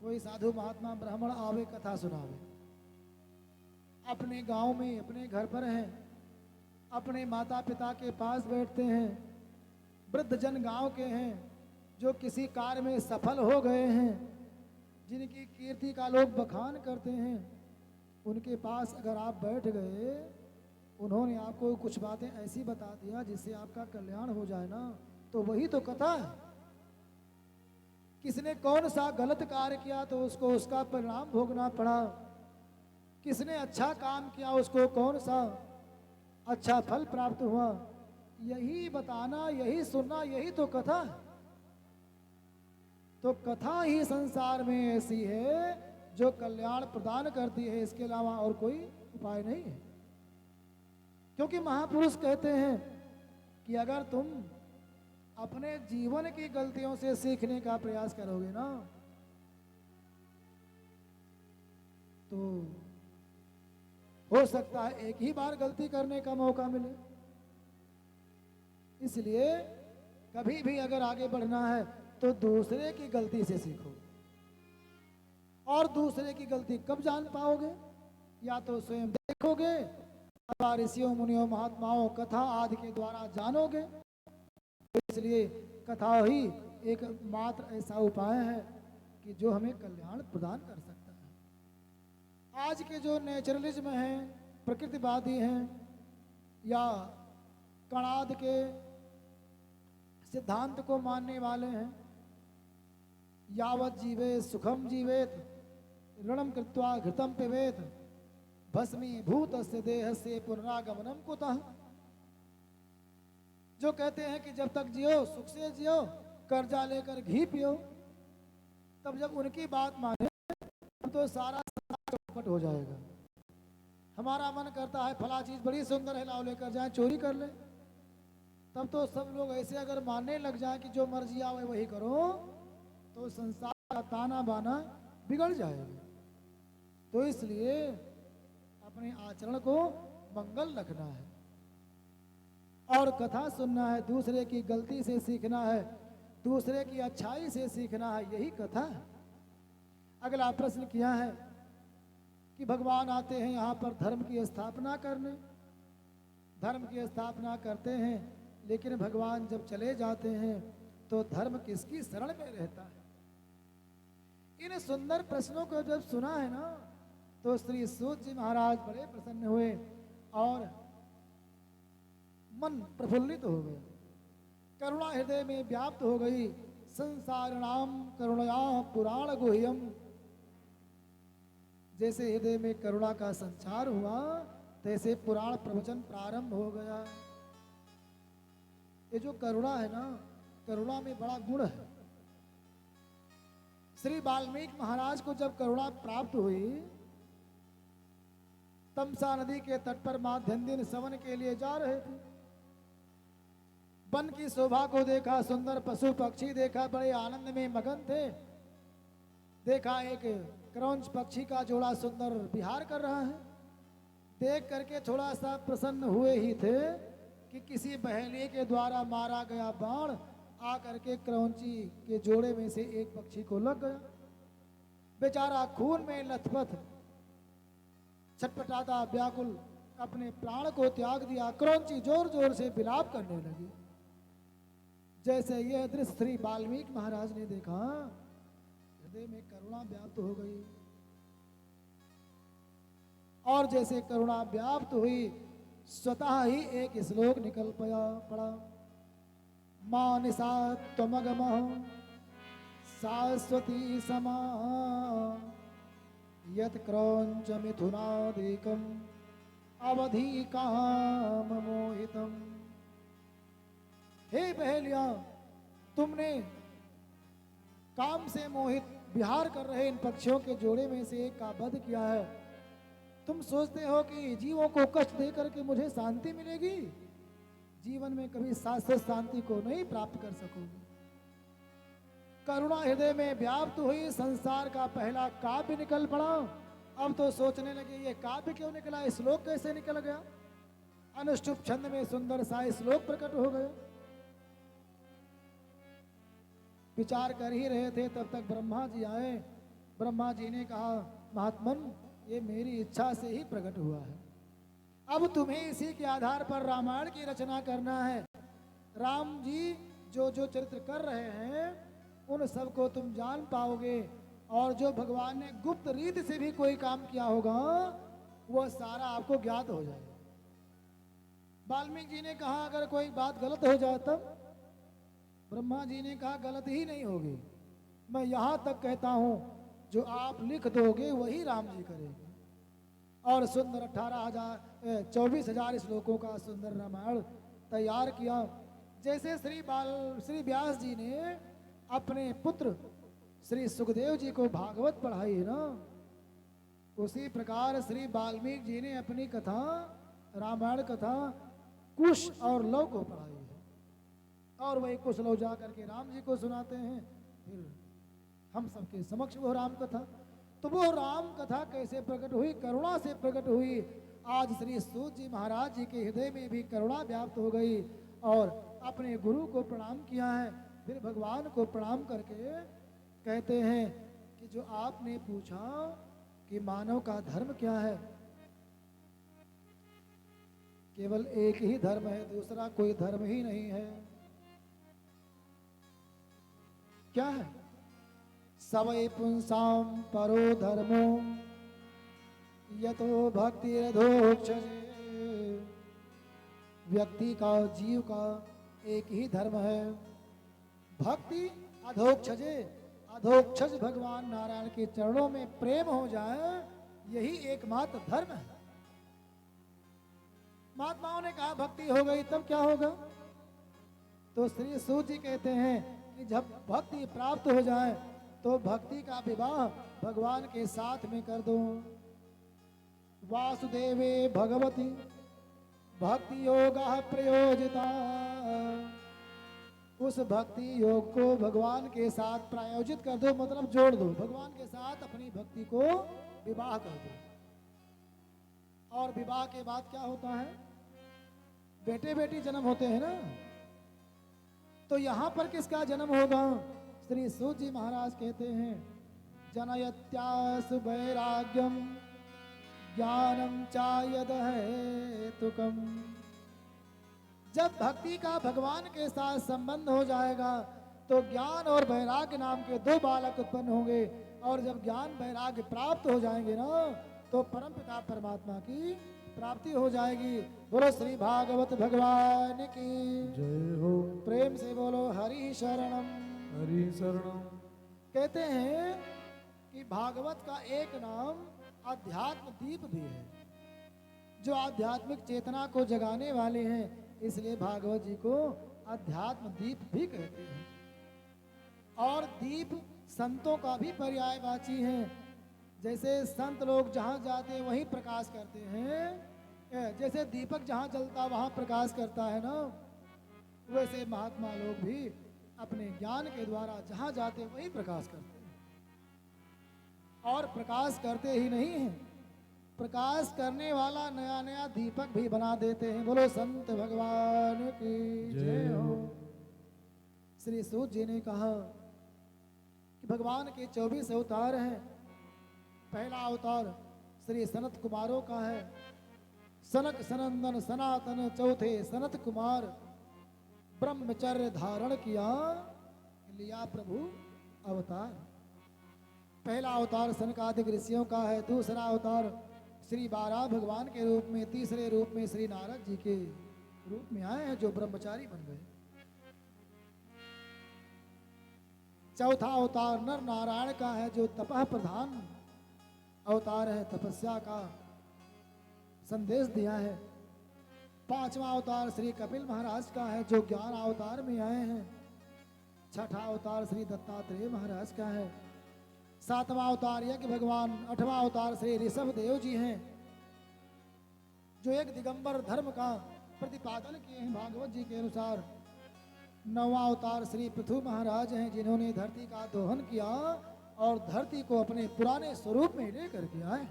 कोई साधु महात्मा ब्राह्मण आवे कथा सुनावे। अपने गांव में, अपने घर पर हैं, अपने माता पिता के पास बैठते हैं, वृद्ध जन गांव के हैं जो किसी कार्य में सफल हो गए हैं, जिनकी कीर्ति का लोग बखान करते हैं, उनके पास अगर आप बैठ गए, उन्होंने आपको कुछ बातें ऐसी बता दिया जिससे आपका कल्याण हो जाए ना, तो वही तो कथा है। किसने कौन सा गलत कार्य किया तो उसको उसका परिणाम भोगना पड़ा, किसने अच्छा काम किया उसको कौन सा अच्छा फल प्राप्त हुआ, यही बताना, यही सुनना, यही तो कथा है। तो कथा ही संसार में ऐसी है जो कल्याण प्रदान करती है, इसके अलावा और कोई उपाय नहीं है। क्योंकि महापुरुष कहते हैं कि अगर तुम अपने जीवन की गलतियों से सीखने का प्रयास करोगे ना, तो हो सकता है एक ही बार गलती करने का मौका मिले। इसलिए कभी भी अगर आगे बढ़ना है तो दूसरे की गलती से सीखो। और दूसरे की गलती कब जान पाओगे? या तो स्वयं देखोगे अथवा ऋषियों, मुनियों, महात्माओं, कथा आदि के द्वारा जानोगे। इसलिए कथा ही एक मात्र ऐसा उपाय है कि जो हमें कल्याण प्रदान कर सकता है। आज के जो नेचुरलिज्म हैं, प्रकृतिवादी हैं, या कणाद के सिद्धांत को मानने वाले हैं, यावत जीवे सुखम जीवेत ऋणम कृत्वा घृतम पिबेत भस्मीभूतस्य देहस्य पुनरागमनम कुतः। जो कहते हैं कि जब तक जियो सुख से जियो, कर्जा लेकर घी पियो, तब जब उनकी बात माने तो सारा संसार चौपट हो जाएगा। हमारा मन करता है फला चीज बड़ी सुंदर है, लाओ लेकर जाए, चोरी कर ले, तब तो सब लोग ऐसे अगर मानने लग जाए कि जो मर्जी आवे वही करो, तो संसार का ताना बाना बिगड़ जाएगा। तो इसलिए अपने आचरण को मंगल रखना है और कथा सुनना है, दूसरे की गलती से सीखना है, दूसरे की अच्छाई से सीखना है, यही कथा है। अगला प्रश्न किया है कि भगवान आते हैं यहाँ पर धर्म की स्थापना करने, धर्म की स्थापना करते हैं, लेकिन भगवान जब चले जाते हैं तो धर्म किसकी शरण में रहता है? इन सुंदर प्रश्नों को जब सुना है ना, तो श्री सूत जी महाराज बड़े प्रसन्न हुए और मन प्रफुल्लित हो गए, करुणा हृदय में व्याप्त हो गई। संसार नाम करुणया पुराण गुह्यम, जैसे हृदय में करुणा का संचार हुआ, तैसे पुराण प्रवचन प्रारंभ हो गया। ये जो करुणा है ना, करुणा में बड़ा गुण है। श्री वाल्मीकि महाराज को जब करुणा प्राप्त हुई, तमसा नदी के तट पर माध्यम दिन सवन के लिए जा रहे थे, वन की शोभा को देखा, सुंदर पशु पक्षी देखा, बड़े आनंद में मगन थे। देखा एक क्रौंच पक्षी का जोड़ा सुंदर विहार कर रहा है, देख करके थोड़ा सा प्रसन्न हुए ही थे कि किसी बहेलिए के द्वारा मारा गया बाण आकर के क्रौंची के जोड़े में से एक पक्षी को लग गया। बेचारा खून में लथपथ छटपटाता व्याकुल अपने प्राण को त्याग दिया। क्रौंची जोर जोर से विलाप करने लगी। जैसे यह दृश्य श्री वाल्मीकि महाराज ने देखा, हृदय में करुणा व्याप्त हो गई। और जैसे करुणा व्याप्त हुई, स्वतः ही एक श्लोक निकल पड़ा, मां निशा त्वमगमः शाश्वती समा यत् क्रौंच मिथुनादिकम् अवधि काम मोहितम। हे ही पहेलियां तुमने काम से मोहित विहार कर रहे इन पक्षियों के जोड़े में से एक का वध किया है। तुम सोचते हो कि जीवों को कष्ट दे करके मुझे शांति मिलेगी? जीवन में कभी शाश्वत शांति को नहीं प्राप्त कर सकोगे। करुणा हृदय में व्याप्त हुई, संसार का पहला काव्य निकल पड़ा। अब तो सोचने लगे ये काव्य क्यों निकला, श्लोक कैसे निकल गया। अनुष्टुप छंद में सुंदर सा श्लोक प्रकट हो गए। विचार कर ही रहे थे, तब तक ब्रह्मा जी आए। ब्रह्मा जी ने कहा, महात्मन ये मेरी इच्छा से ही प्रकट हुआ है। अब तुम्हें इसी के आधार पर रामायण की रचना करना है। राम जी जो जो चरित्र कर रहे हैं उन सबको तुम जान पाओगे, और जो भगवान ने गुप्त रीति से भी कोई काम किया होगा वह सारा आपको ज्ञात हो जाएगा। वाल्मीकि जी ने कहा अगर कोई बात गलत हो जाए तब? ब्रह्मा जी ने कहा गलत ही नहीं होगी। मैं यहां तक कहता हूं जो आप लिख दोगे वही राम जी करेंगे। और सुंदर 24,000 श्लोकों का सुंदर रामायण तैयार किया। जैसे श्री व्यास जी ने अपने पुत्र श्री सुखदेव जी को भागवत पढ़ाई है ना, उसी प्रकार श्री वाल्मीकि जी ने अपनी कथा, रामायण कथा कुश और लव को पढ़ाई है। और वही कुश लव जा करके राम जी को सुनाते हैं, फिर हम सबके समक्ष वो राम कथा। तो वो राम कथा कैसे प्रकट हुई? करुणा से प्रकट हुई। आज श्री सूत जी महाराज जी के हृदय में भी करुणा व्याप्त हो गई और अपने गुरु को प्रणाम किया है। फिर भगवान को प्रणाम करके कहते हैं कि जो आपने पूछा कि मानव का धर्म क्या है, केवल एक ही धर्म है, दूसरा कोई धर्म ही नहीं है। क्या है? सवै पुंसाम परो धर्मो यतो भक्तिरधोक्षजे। व्यक्ति का, जीव का एक ही धर्म है, भक्ति अधोक्षजे। अधोक्षज भगवान नारायण के चरणों में प्रेम हो जाए, यही एकमात्र धर्म है। महात्माओं ने कहा भक्ति हो गई तब क्या होगा? तो श्री सूत जी कहते हैं कि जब भक्ति प्राप्त हो जाए तो भक्ति का विवाह भगवान के साथ में कर दो। वासुदेवे भगवती भक्ति योग प्रयोजिता। उस भक्ति योग को भगवान के साथ प्रायोजित कर दो, मतलब जोड़ दो, भगवान के साथ अपनी भक्ति को विवाह कर दो। और विवाह के बाद क्या होता है? बेटे बेटी जन्म होते हैं ना। तो यहां पर किसका जन्म होगा? श्री सूत जी महाराज कहते हैं जनयत्यासु वैराग्यम ज्ञानम चायद हेतुकम। जब भक्ति का भगवान के साथ संबंध हो जाएगा तो ज्ञान और वैराग्य नाम के दो बालक उत्पन्न होंगे। और जब ज्ञान वैराग्य प्राप्त हो जाएंगे ना तो परमपिता परमात्मा की प्राप्ति हो जाएगी। बोलो श्री भागवत भगवान की जय हो। प्रेम से बोलो हरि शरणम हरि शरणम। कहते हैं कि भागवत का एक नाम अध्यात्म दीप भी है, जो आध्यात्मिक चेतना को जगाने वाले हैं, इसलिए भागवत जी को अध्यात्म दीप भी कहते हैं। और दीप संतों का भी पर्यायवाची है। जैसे संत लोग जहाँ जाते हैं वहीं प्रकाश करते हैं, जैसे दीपक जहाँ जलता वहाँ प्रकाश करता है ना, वैसे महात्मा लोग भी अपने ज्ञान के द्वारा जहाँ जाते वहीं प्रकाश करते हैं। और प्रकाश करते ही नहीं हैं, प्रकाश करने वाला नया नया दीपक भी बना देते हैं। बोलो संत भगवान की जय हो। श्री सूत जी ने कहा कि भगवान के 24 अवतार हैं। पहला अवतार श्री सनत कुमारों का है, सनक सनंदन सनातन चौथे सनत कुमार। ब्रह्मचर्य धारण किया, लिया प्रभु अवतार। पहला अवतार सनकादिक ऋषियों का है। दूसरा अवतार श्री बारह भगवान के रूप में, तीसरे रूप में श्री नारद जी के रूप में आए हैं जो ब्रह्मचारी बन गए। चौथा अवतार नर नारायण का है जो तपह प्रधान अवतार है, तपस्या का संदेश दिया है। पांचवा अवतार श्री कपिल महाराज का है जो 11 अवतार में आए हैं। छठा अवतार श्री दत्तात्रेय महाराज का है। सातवां अवतार यज्ञ भगवान। 8वां अवतार श्री ऋषभ देव जी हैं जो एक दिगंबर धर्म का प्रतिपादन किए हैं भागवत जी के अनुसार। 9वां अवतार श्री पृथु महाराज हैं जिन्होंने धरती का दोहन किया और धरती को अपने पुराने स्वरूप में लेकर के आए।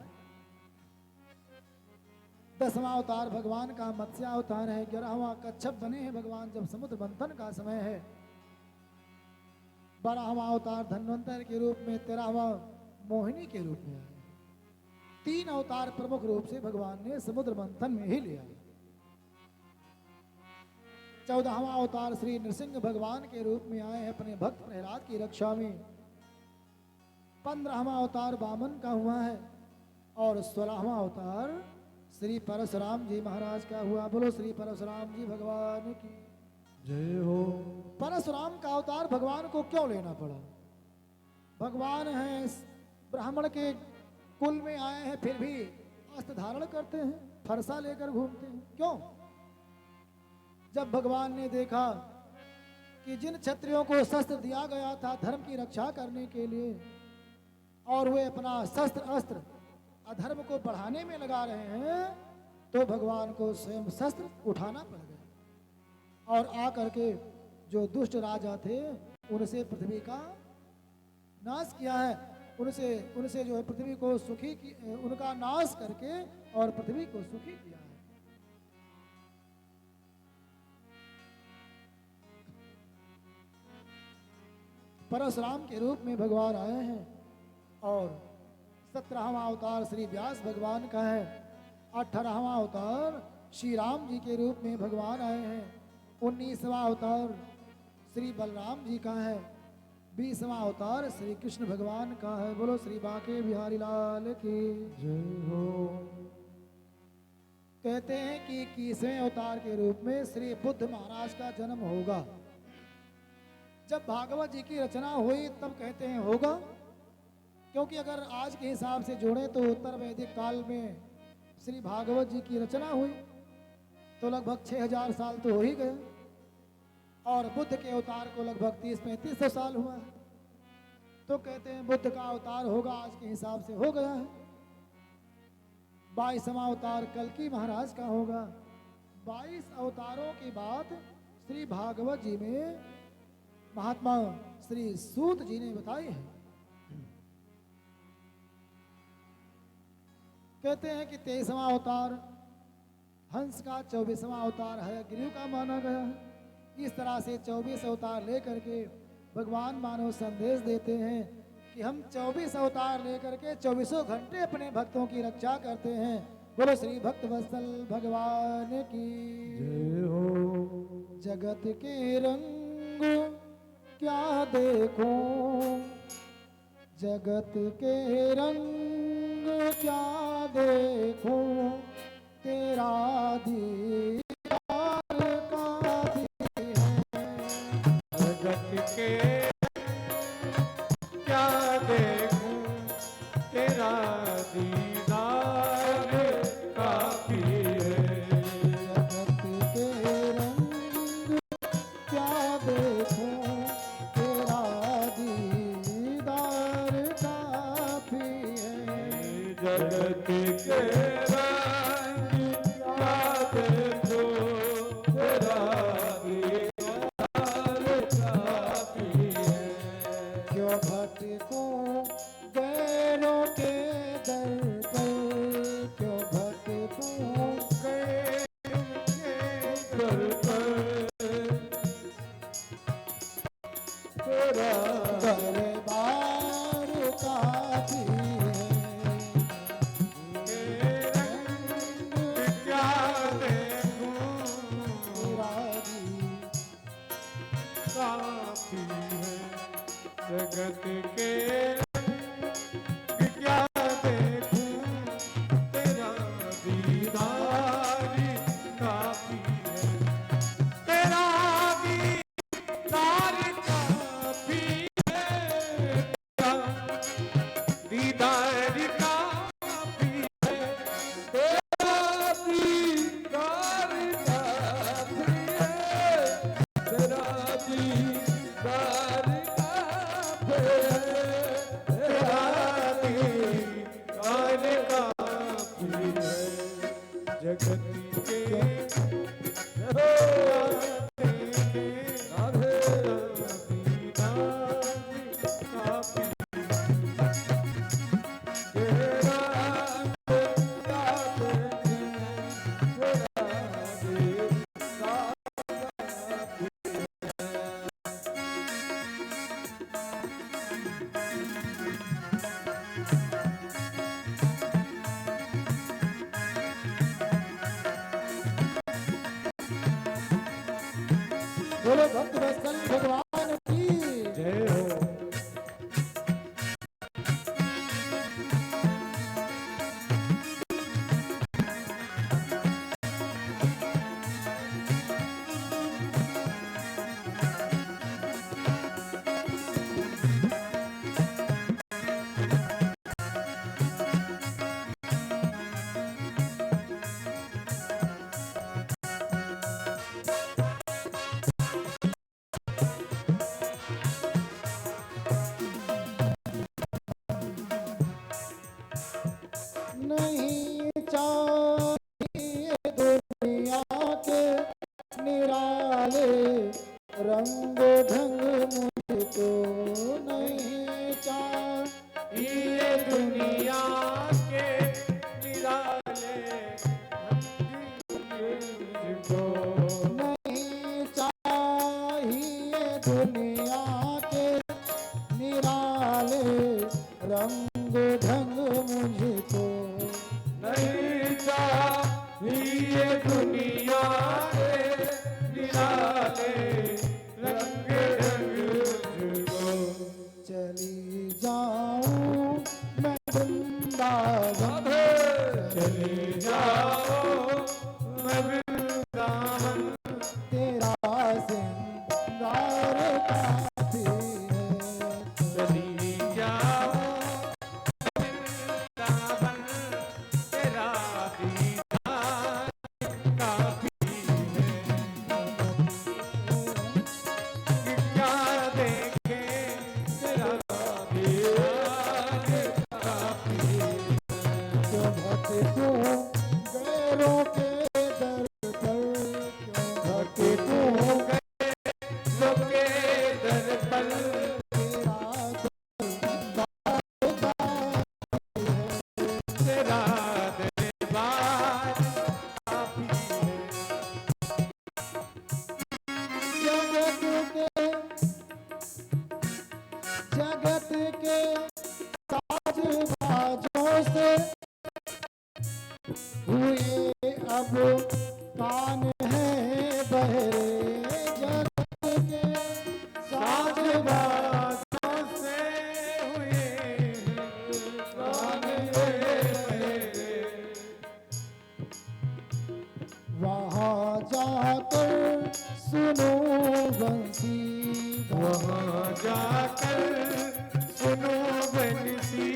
10वां अवतार भगवान का मत्स्य अवतार है। 11वां कच्छप बने हैं भगवान जब समुद्र मंथन का समय है। 12वां अवतार धन्वंतर के रूप में। 13वां मोहिनी के रूप में आए। 3 अवतार प्रमुख रूप से भगवान ने समुद्र मंथन में ही लिया। 14वां अवतार श्री नृसिंह भगवान के रूप में आए हैं अपने भक्त प्रहलाद की रक्षा में। 15वां अवतार वामन का हुआ है और 16वां अवतार श्री परशुराम जी महाराज का हुआ। बोलो श्री परशुराम जी भगवान की जय हो। परशुराम का अवतार भगवान को क्यों लेना पड़ा? भगवान हैं ब्राह्मण के कुल में आए हैं फिर भी अस्त्र धारण करते हैं, फरसा लेकर घूमते हैं, क्यों? जब भगवान ने देखा कि जिन क्षत्रियों को शस्त्र दिया गया था धर्म की रक्षा करने के लिए और वे अपना शस्त्र अस्त्र अधर्म को बढ़ाने में लगा रहे हैं तो भगवान को स्वयं शस्त्र उठाना पड़ गया और आकर के जो दुष्ट राजा थे उनसे पृथ्वी का नाश किया है। उनसे जो है पृथ्वी को सुखी उनका नाश करके और पृथ्वी को सुखी किया है। परशुराम के रूप में भगवान आए हैं और 17वां अवतार श्री व्यास भगवान का है। 18वां अवतार श्री राम जी के रूप में भगवान आए हैं। 19वां अवतार श्री बलराम जी का है। 20वां अवतार श्री कृष्ण भगवान का है। बोलो श्री बांके बिहारी लाल की जय हो। कहते हैं कि 21वें अवतार के रूप में श्री बुद्ध महाराज का जन्म होगा। जब भागवत जी की रचना हुई तब कहते हैं होगा, क्योंकि अगर आज के हिसाब से जोड़े तो उत्तर वैदिक काल में श्री भागवत जी की रचना हुई तो लगभग 6000 साल तो हो ही गए और बुद्ध के अवतार को लगभग 30-3500 साल हुआ है। तो कहते हैं बुद्ध का अवतार होगा आज के हिसाब से हो गया है। 22वां अवतार कल्कि महाराज का होगा। 22 अवतारों की बात श्री भागवत जी में महात्मा श्री सूत जी ने बताई है। कहते हैं कि 23वां अवतार हंस का, 24वां अवतार हयग्रीव का माना गया है। इस तरह से 24 अवतार लेकर के भगवान मानव संदेश देते हैं कि हम 24 अवतार लेकर के 24 घंटे अपने भक्तों की रक्षा करते हैं। बोलो श्री भक्त वत्सल भगवान की जय हो। जगत के रंग क्या देखूं, जगत के रंग क्या देखूं, तेरा दीदार काफी है। जगत के क्या देखूं, तेरा दीदार काफी है। जगत के रंग क्या देखूं, तेरा दीदार काफी है। जगत के रंग क्या देखो, तेरा दीदार काफी है। क्यों भटकूं गैरों के दर पर, क्यों भटकूं गैरों के दर पर, तेरा दरबार काफी है। क्या देखूं, तेरा दी काफी है। जगत के क्या देखूं, तेरा दीदार काफी है। तेरा दीदार काफी है। तेरा दीदार काफी है। तेरा दीदार बोलो भक्त वत्सल भगवान की। जय हो। नहीं चाहिए दुनिया के निराले रंग ढंग मुझको, नहीं चाहिए ये दुनिया के निराले मुझको, नहीं चाहिए दुनिया के निराले रंग ढंग मुझको, नहीं चाहिए दुनिया के निराले रंग मुझको। चली जाऊं मैं वृंदावन, चले जाओ मैं वृंदावन, तेरा सिंगार काफी है। चली जाओ वृंदावन, तेरा दीदार काफी है। कि क्या देखे तेरा दीदार काफी है। क्यों भटकूं गैरों के दर पर, क्यों भटकूं लोके दर पर, तेरा तेरा दरबार काफी है। जगत के साज बाजों से हुए अब कान है बहरे, जगत के साज बाजों से हुए कान मेरे, वहाँ जाकर सुनो बंसी, वहाँ जाकर सुनो बंसी,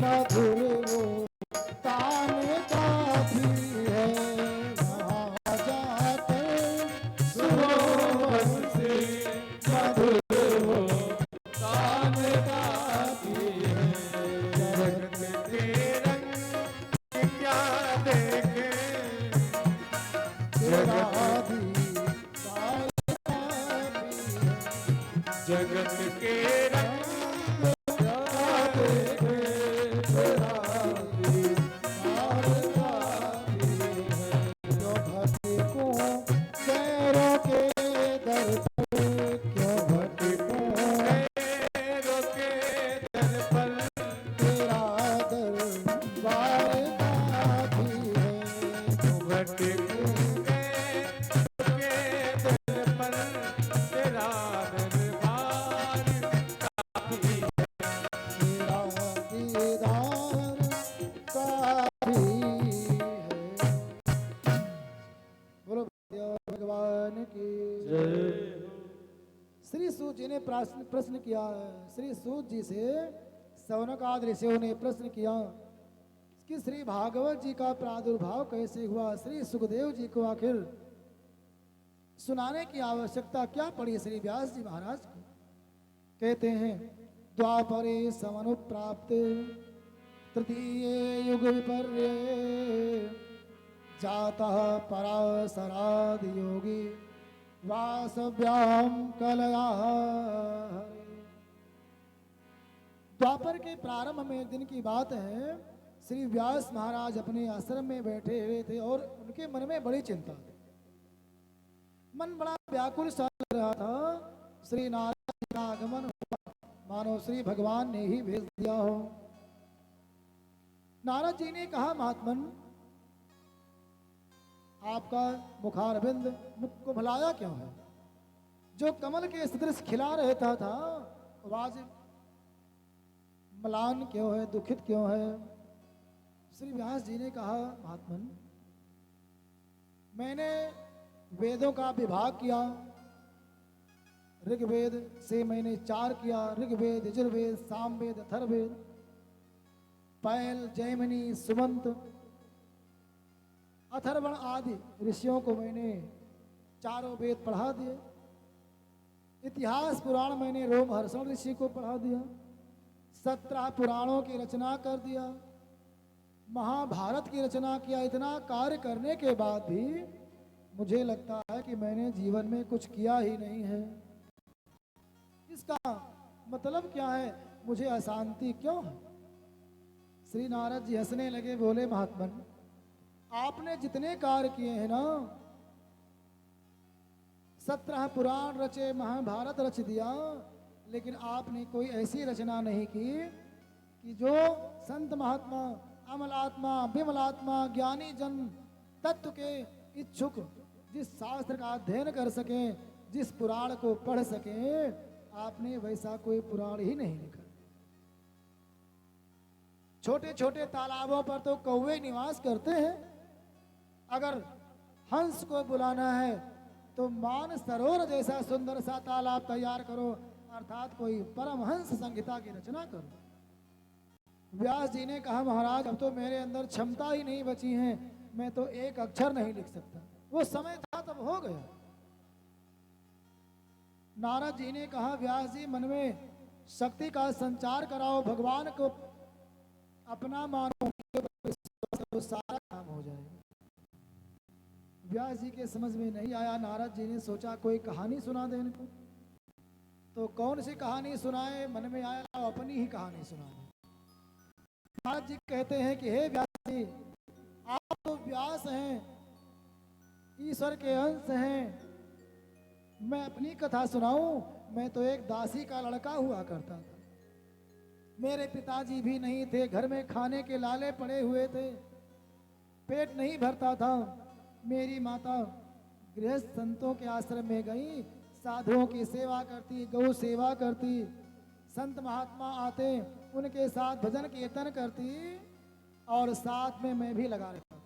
मधुर वो तान काफी है। वहाँ जाकर सुनो बंसी, मधुर हो तान काफी है। जगत के रंग क्या देखे, तेरा जगत दीदार काफी है। जगत के रंग क्या देखे, तेरा दीदार काफी है। क्यों भटकूं पैरों के दर पर, क्यों भटकूं पैरों के दर पर, तेरा दरबार काफी है। भटकूंगे के दर पर, तेरा दरबार काफी है। तेरा दीदार काफी है। बोलो भगवान की। श्री सूत जी ने प्रश्न किया। श्री सूत जी से सौनकादि ऋषियों ने प्रश्न किया कि श्री भागवत जी का प्रादुर्भाव कैसे हुआ, श्री सुखदेव जी को आखिर सुनाने की आवश्यकता क्या पड़ी श्री व्यास जी महाराज को। कहते हैं द्वापरे समनुप्राप्त तृतीये युग विपर्ये जातः पराशरादि योगी वासव्याम कलया। द्वापर के प्रारंभ में एक दिन की बात है, श्री व्यास महाराज अपने आश्रम में बैठे हुए थे और उनके मन में बड़ी चिंता थी। मन बड़ा व्याकुल सा लग रहा था। श्री नारायण जी का आगमन हुआ, मानो श्री भगवान ने ही भेज दिया हो। नारद जी ने कहा, महात्मन आपका मुखारविंद मुख को भुलाया क्यों है? जो कमल के सदृश खिला रहता था, वो आज म्लान क्यों है, दुखित क्यों है? श्री व्यास जी ने कहा, महात्मन, मैंने वेदों का विभाग किया। ऋग्वेद से मैंने 4 किया, ऋग्वेद, यजुर्वेद, सामवेद, अथर्ववेद, पैल, जैमिनी, सुमंत, अथर्वण आदि ऋषियों को मैंने चारों वेद पढ़ा दिए। इतिहास पुराण मैंने रोमहर्षण ऋषि को पढ़ा दिया। 17 पुराणों की रचना कर दिया। महाभारत की रचना किया। इतना कार्य करने के बाद भी मुझे लगता है कि मैंने जीवन में कुछ किया ही नहीं है। इसका मतलब क्या है? मुझे अशांति क्यों है? श्री नारद जी हंसने लगे, बोले, महात्मन, आपने जितने कार्य किए हैं ना, 17 पुराण रचे, महाभारत रच दिया, लेकिन आपने कोई ऐसी रचना नहीं की कि जो संत महात्मा, अमलात्मा, विमलात्मा, ज्ञानी जन, तत्व के इच्छुक जिस शास्त्र का अध्ययन कर सके, जिस पुराण को पढ़ सके, आपने वैसा कोई पुराण ही नहीं लिखा। छोटे छोटे तालाबों पर तो कौवे निवास करते हैं। अगर हंस को बुलाना है तो मान सरोवर जैसा सुंदर सा तालाब तैयार करो, अर्थात कोई परमहंस संहिता की रचना करो। व्यास जी ने कहा, महाराज, अब तो मेरे अंदर क्षमता ही नहीं बची है, मैं तो एक अक्षर नहीं लिख सकता। वो समय था तब हो गया। नारद जी ने कहा, व्यास जी, मन में शक्ति का संचार कराओ, भगवान को अपना मानो, तो सारा काम हो जाएगा। व्यास जी के समझ में नहीं आया। नारद जी ने सोचा कोई कहानी सुना दे इनको। तो कौन सी कहानी सुनाए? मन में आया, अपनी ही कहानी सुना दे। नारद जी कहते हैं कि हे व्यास जी, आप तो व्यास हैं, ईश्वर के अंश हैं, मैं अपनी कथा सुनाऊं? मैं तो एक दासी का लड़का हुआ करता था। मेरे पिताजी भी नहीं थे, घर में खाने के लाले पड़े हुए थे, पेट नहीं भरता था। मेरी माता गृहस्थ संतों के आश्रम में गई, साधुओं की सेवा करती, गौ सेवा करती, संत महात्मा आते, उनके साथ भजन कीर्तन करती, और साथ में मैं भी लगा रहता था।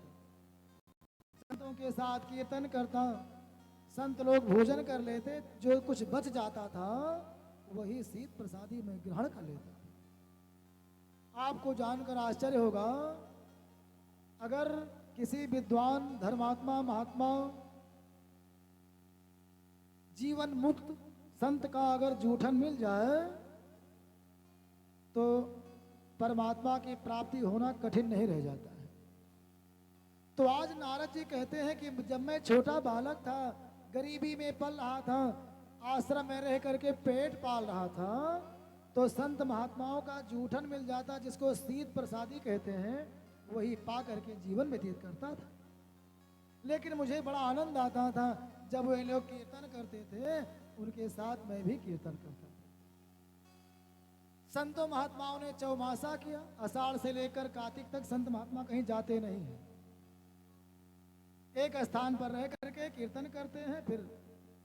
संतों के साथ कीर्तन करता, संत लोग भोजन कर लेते, जो कुछ बच जाता था वही शीत प्रसादी में ग्रहण कर लेता था। आपको जानकर आश्चर्य होगा, अगर किसी विद्वान, धर्मात्मा, महात्मा, जीवन मुक्त संत का अगर जूठन मिल जाए तो परमात्मा की प्राप्ति होना कठिन नहीं रह जाता है। तो आज नारद जी कहते हैं कि जब मैं छोटा बालक था, गरीबी में पल रहा था, आश्रम में रह करके पेट पाल रहा था, तो संत महात्माओं का जूठन मिल जाता, जिसको शीत प्रसादी कहते हैं, वही पा करके जीवन व्यतीत करता था। लेकिन मुझे बड़ा आनंद आता था जब वे लोग कीर्तन करते थे, उनके साथ मैं भी कीर्तन करता था। संतों महात्माओं ने चौमासा किया, आषाढ़ से लेकर कार्तिक तक संत महात्मा कहीं जाते नहीं हैं, एक स्थान पर रह करके कीर्तन करते हैं, फिर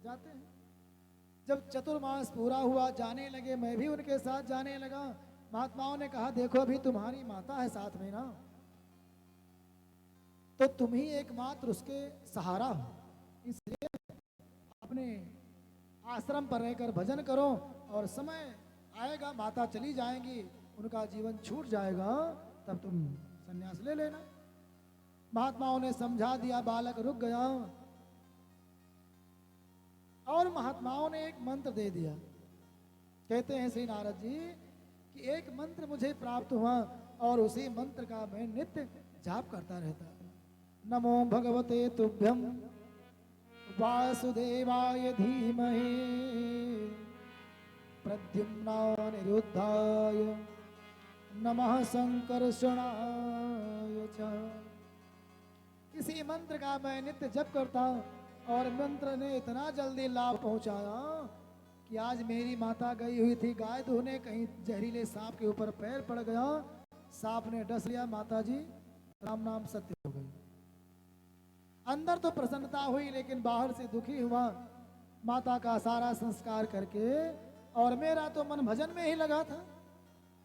जाते हैं। जब चतुर्मास पूरा हुआ, जाने लगे, मैं भी उनके साथ जाने लगा। महात्माओं ने कहा, देखो अभी तुम्हारी माता है साथ में ना, तो तुम ही एकमात्र उसके सहारा हो, इसलिए अपने आश्रम पर रहकर भजन करो, और समय आएगा माता चली जाएंगी, उनका जीवन छूट जाएगा, तब तुम संन्यास ले लेना। महात्माओं ने समझा दिया, बालक रुक गया, और महात्माओं ने एक मंत्र दे दिया। कहते हैं श्री नारद जी कि एक मंत्र मुझे प्राप्त हुआ, और उसी मंत्र का मैं नित्य जाप करता रहता। नमो भगवते तुभ्यं वासुदेवाय धीमहि प्रद्युम्नानिरुद्धाय नमः संकर्षणाय च। इसी मंत्र का मैं नित्य जप करता, और मंत्र ने इतना जल्दी लाभ पहुंचाया कि आज मेरी माता गई हुई थी गाय धोने, कहीं जहरीले सांप के ऊपर पैर पड़ गया, सांप ने डस लिया, माता जी राम नाम सत्य हो गई। अंदर तो प्रसन्नता हुई, लेकिन बाहर से दुखी हुआ। माता का सारा संस्कार करके, और मेरा तो मन भजन में ही लगा था।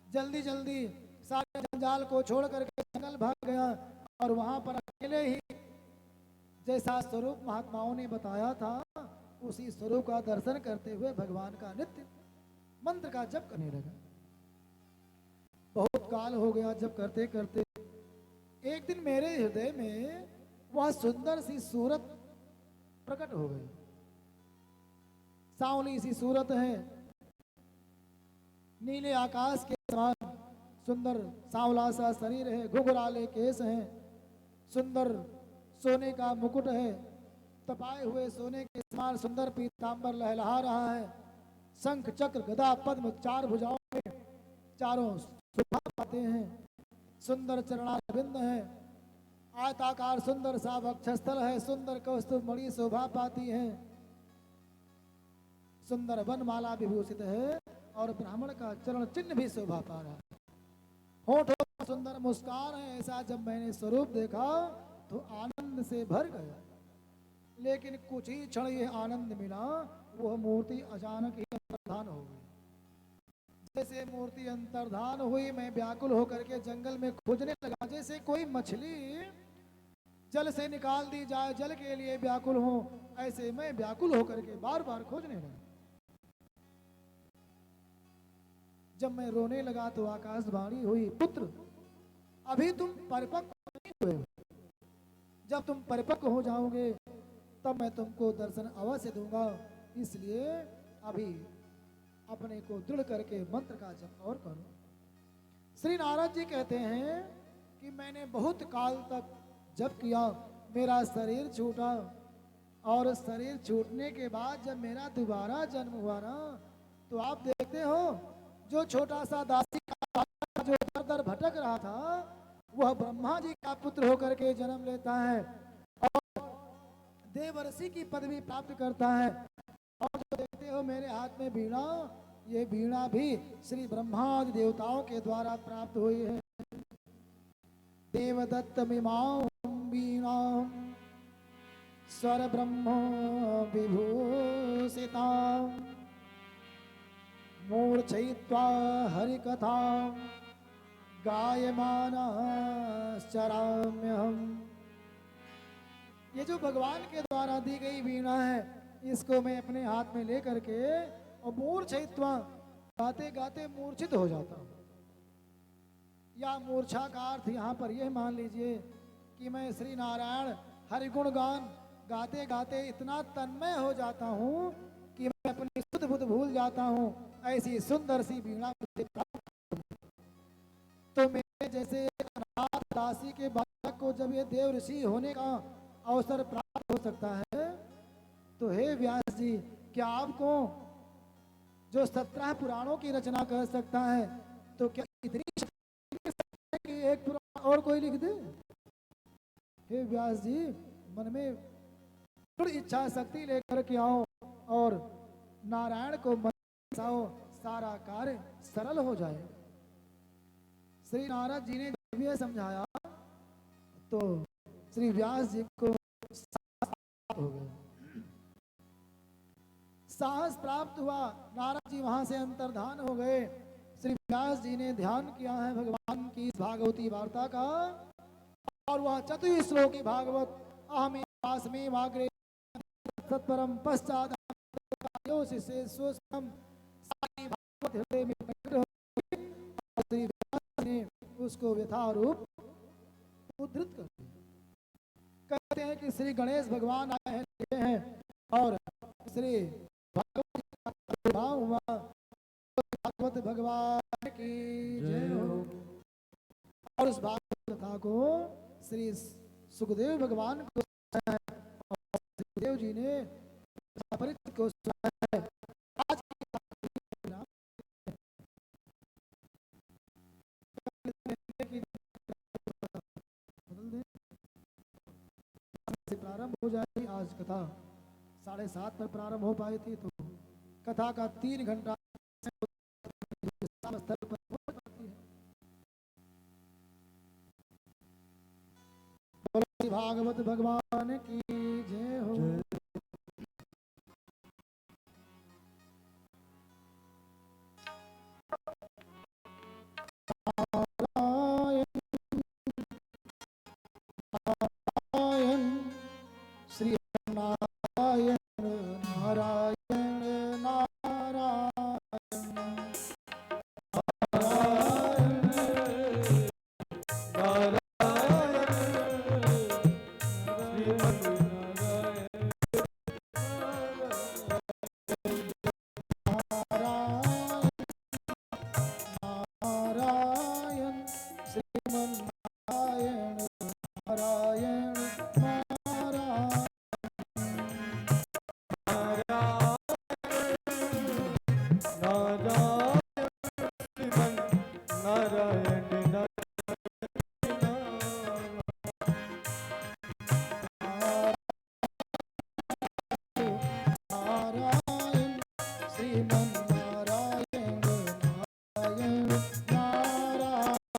जल्दी जल्दी सारे जंजाल को छोड़ करके जंगल भाग गया, और वहां पर अकेले ही जैसा स्वरूप महात्माओं ने बताया था उसी स्वरूप का दर्शन करते हुए भगवान का नित्य मंत्र का जप करने लगा। बहुत काल हो गया जब करते करते। एक दिन मेरे हृदय में वह सुंदर सी सूरत प्रकट हो गई। सांवली सी सूरत है, नीले आकाश के समान सुंदर सांवला सा शरीर है, घुघराले केस हैं, सुंदर सोने का मुकुट है, तपाए हुए सोने के समान सुंदर पीतांबर लहलहा रहा है, शंख चक्र गदा पद्म चार भुजाओं में चारों शोभा पाते हैं, सुंदर चरणारविंद है, आयताकार सुंदर सा वक्षस्थल है, सुंदर कौस्तुभ मणि शोभा पाती है, सुंदर वनमाला विभूषित है, और ब्राह्मण का चरण चिन्ह भी शोभा पा रहा है। होठों पर सुंदर मुस्कान है। ऐसा जब मैंने स्वरूप देखा तो आनंद से भर गया। लेकिन कुछ ही क्षण ये आनंद मिला, वह मूर्ति अचानक ही अंतर्धान हो गई। जैसे मूर्ति अंतर्धान हुई, मैं व्याकुल होकर के जंगल में खोजने लगा, जैसे कोई मछली जल से निकाल दी जाए, जल के लिए व्याकुल हो, ऐसे मैं व्याकुल होकर के बार बार खोजने लगा। जब मैं रोने लगा तो आकाशवाणी हुई, पुत्र अभी तुम परिपक्व नहीं हुए, जब तुम परिपक्व हो जाओगे तब मैं तुमको दर्शन अवश्य दूंगा, इसलिए अभी अपने को दृढ़ करके मंत्र का जप और करो। श्री नारद जी कहते हैं कि मैंने बहुत काल तक जप किया, मेरा शरीर छूटा, और शरीर छूटने के बाद जब मेरा दोबारा जन्म हुआ ना, तो आप देखते हो जो छोटा सा दासी का जो दर दर भटक रहा था, वह ब्रह्मा जी का पुत्र होकर के जन्म लेता है और देवर्षि की पदवी प्राप्त करता है। और जो देखते हो मेरे हाथ में वीणा, ये वीणा भी श्री ब्रह्मादि देवताओं के द्वारा प्राप्त हुई है। देवदत्त मिमां वीणा स्वर ब्रह्म विभूषिता मूर्छयित्वा हरिकथा गायमाना चराम्यहम्। ये जो भगवान के द्वारा दी गई वीणा है, इसको मैं अपने हाथ में लेकर के और मूर्छयित्वा गाते गाते मूर्छित हो जाता हूँ। या मूर्छा का अर्थ यहाँ पर यह मान लीजिए कि मैं श्री नारायण हरिगुण गान गाते गाते इतना तन्मय हो जाता हूँ कि मैं अपनी शुद्ध बुद्ध भूल जाता हूँ। ऐसी सुंदर सी वीणा मुझे प्राप्त। तो मेरे जैसे अनाथ दासी के बालक को जब ये देव ऋषि होने का अवसर प्राप्त हो सकता है, तो हे व्यास जी, क्या आपको जो 17 पुराणों की रचना कर सकता है, तो क्या इतनी शक्ति कि एक पुराण और कोई लिख दे? हे व्यास जी, मन में दृढ़ इच्छा शक्ति लेकर के आओ और नारायण को मन बसाओ, सारा कार्य सरल हो जाए। श्री नारद जी ने जब यह समझाया तो श्री व्यास जी को साहस प्राप्त हो गया। साहस प्राप्त हुआ, नारद जी वहां से अंतर्धान हो गए। श्री व्यास जी ने ध्यान किया है भगवान की इस भागवती वार्ता का, और वह चतुर्थ श्लोकी भागवत अहमे वास्मे वाग्रे सत्परम पश्चात सारी भागवत हृदय में प्रकट हो गई, और श्री व्यास ने उसको यथारूप उद्धृत कर दिया। कहते हैं कि श्री गणेश भगवान आए हैं और श्री भागवत हुआ। भागवत भगवान की जय हो। और उस भागवत कथा को श्री सुखदेव भगवान को सुनाया है, और सुखदेव जी ने परिचित को सुनाया है। आज प्रारंभ हो जाए। आज कथा 7:30 पर प्रारंभ हो पाई थी, तो कथा का 3 घंटा स्थल पर हो जाती है। भागवत भगवान की जय हो। नारायण श्रीमन नारायण नारायण नारायण श्रीमन नारायण नारायण नारायण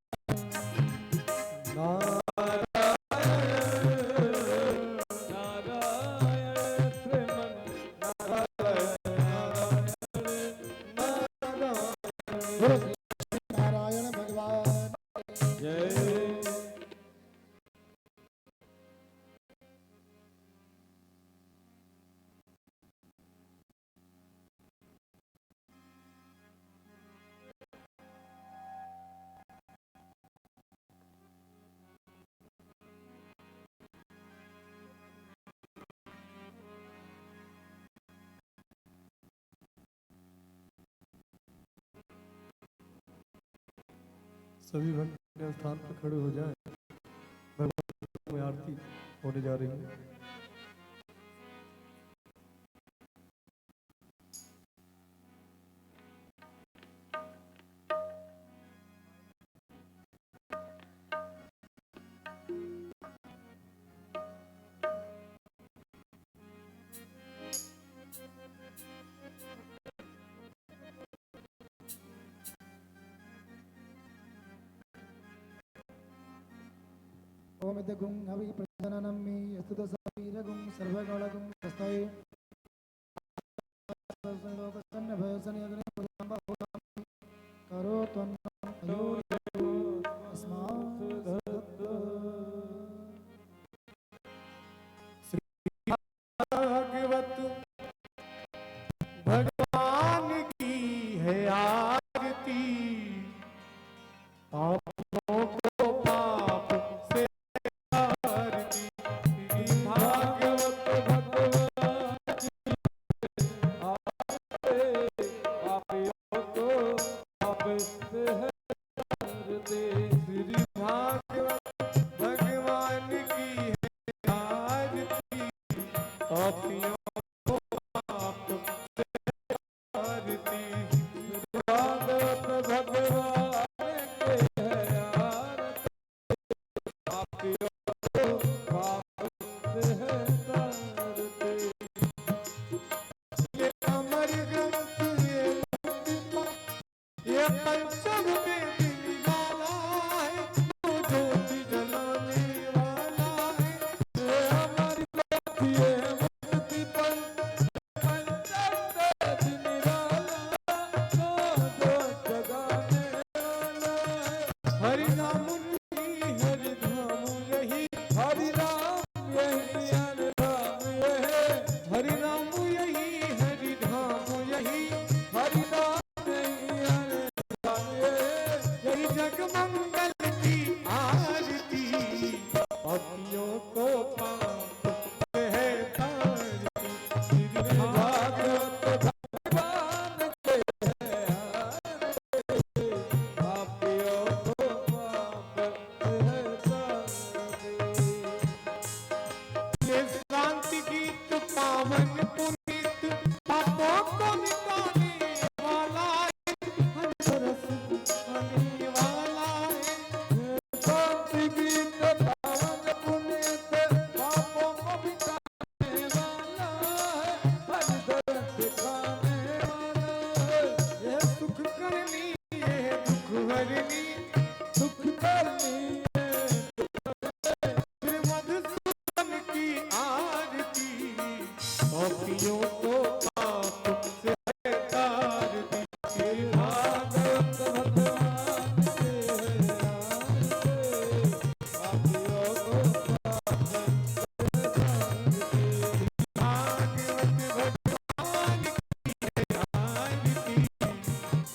बोलो श्री नारायण भगवान सभी भक्त अपने स्थान पर खड़े हो जाएं। भगवान में आरती होने जा रही है। ओम इदगुं हवि प्रजननं मे यस्तुतसवीरगुं सर्वगणगुं तस्मै करो भागवत भगवान की है आरती, पापों को पाप से आरती। श्री भागवत भगवान की आरती, पापियों को पाप से आरती। श्री भागवत भगवान की है आरती, पापियों को पाप से आरती। भागवत भगवान के है आरती, पापियों को पाप से आरती। ये अमर ग्रंथ ये मुक्ति, ये पंचम वेद निराला है, वो ज्योति जलाने वाला है। ये अमर ग्रंथ ये मुक्ति पंचम वेद निराला, वो ज्योति जगाने वाला है। हरि नाम यही हरि धाम यही, हरि राम यही हरि धाम यही, हरि नाम यही हरि धाम यही, हरि नाम यही हरि धाम यही। यही जग मंगल की आरती, पापियों को पाप से है तारती। श्री भागवत भगवान के है आरती, पापियों को पाप से है तारती। ये शांति गीत पावन पुनीत, पापों को मिटाने वाला है, हर तरफ आने वाला है। ये शांति गीत पावन पुनीत, पापों को मिटाने वाला है, हर तरफ दिखाने वाला है। ये सुख करनी ये दुख हरनी, सुख करनी श्री मधुसूदन की आरती, पापियों को पाप से तारती। श्री भागवत भगवान के है आरती, पापियों को पाप से तारती। भागवत भगवान की है आरती,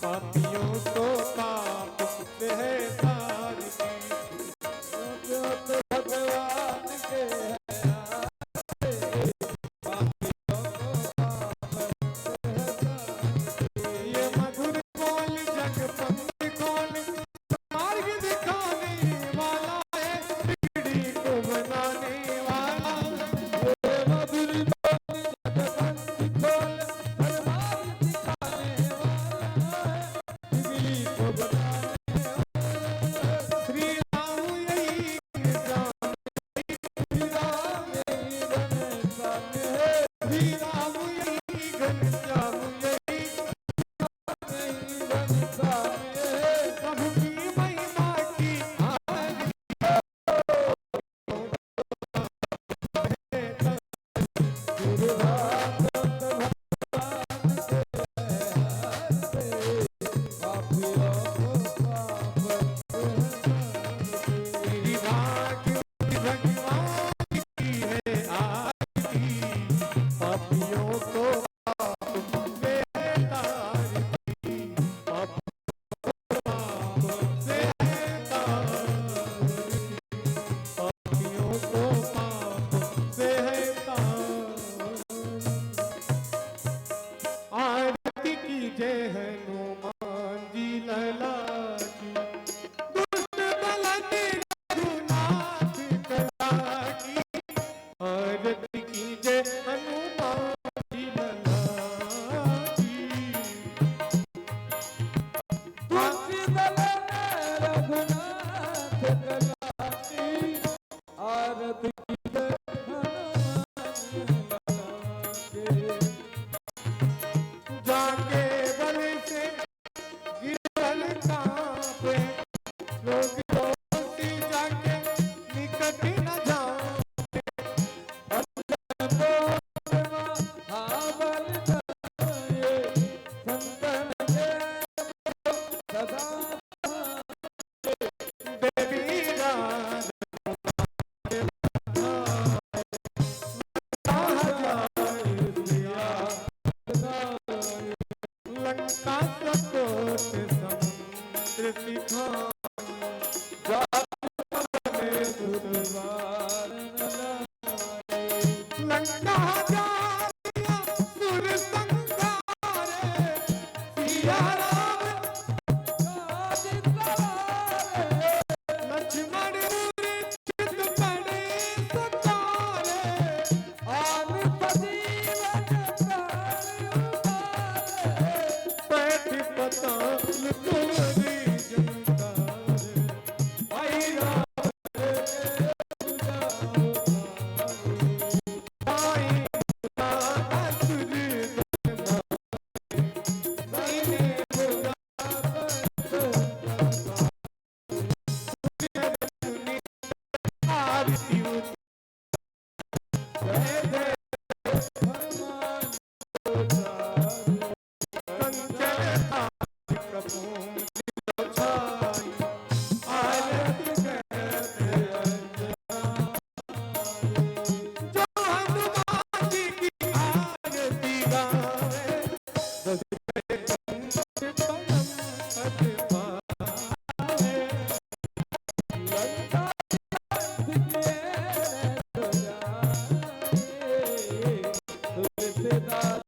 पापियों को पाप से है तारती। भागवत भगवान के है आरती, पापियों को पाप गावे, बस करे पंच परम पद पावे। लंका दिखे तो जाए, तुलसीदास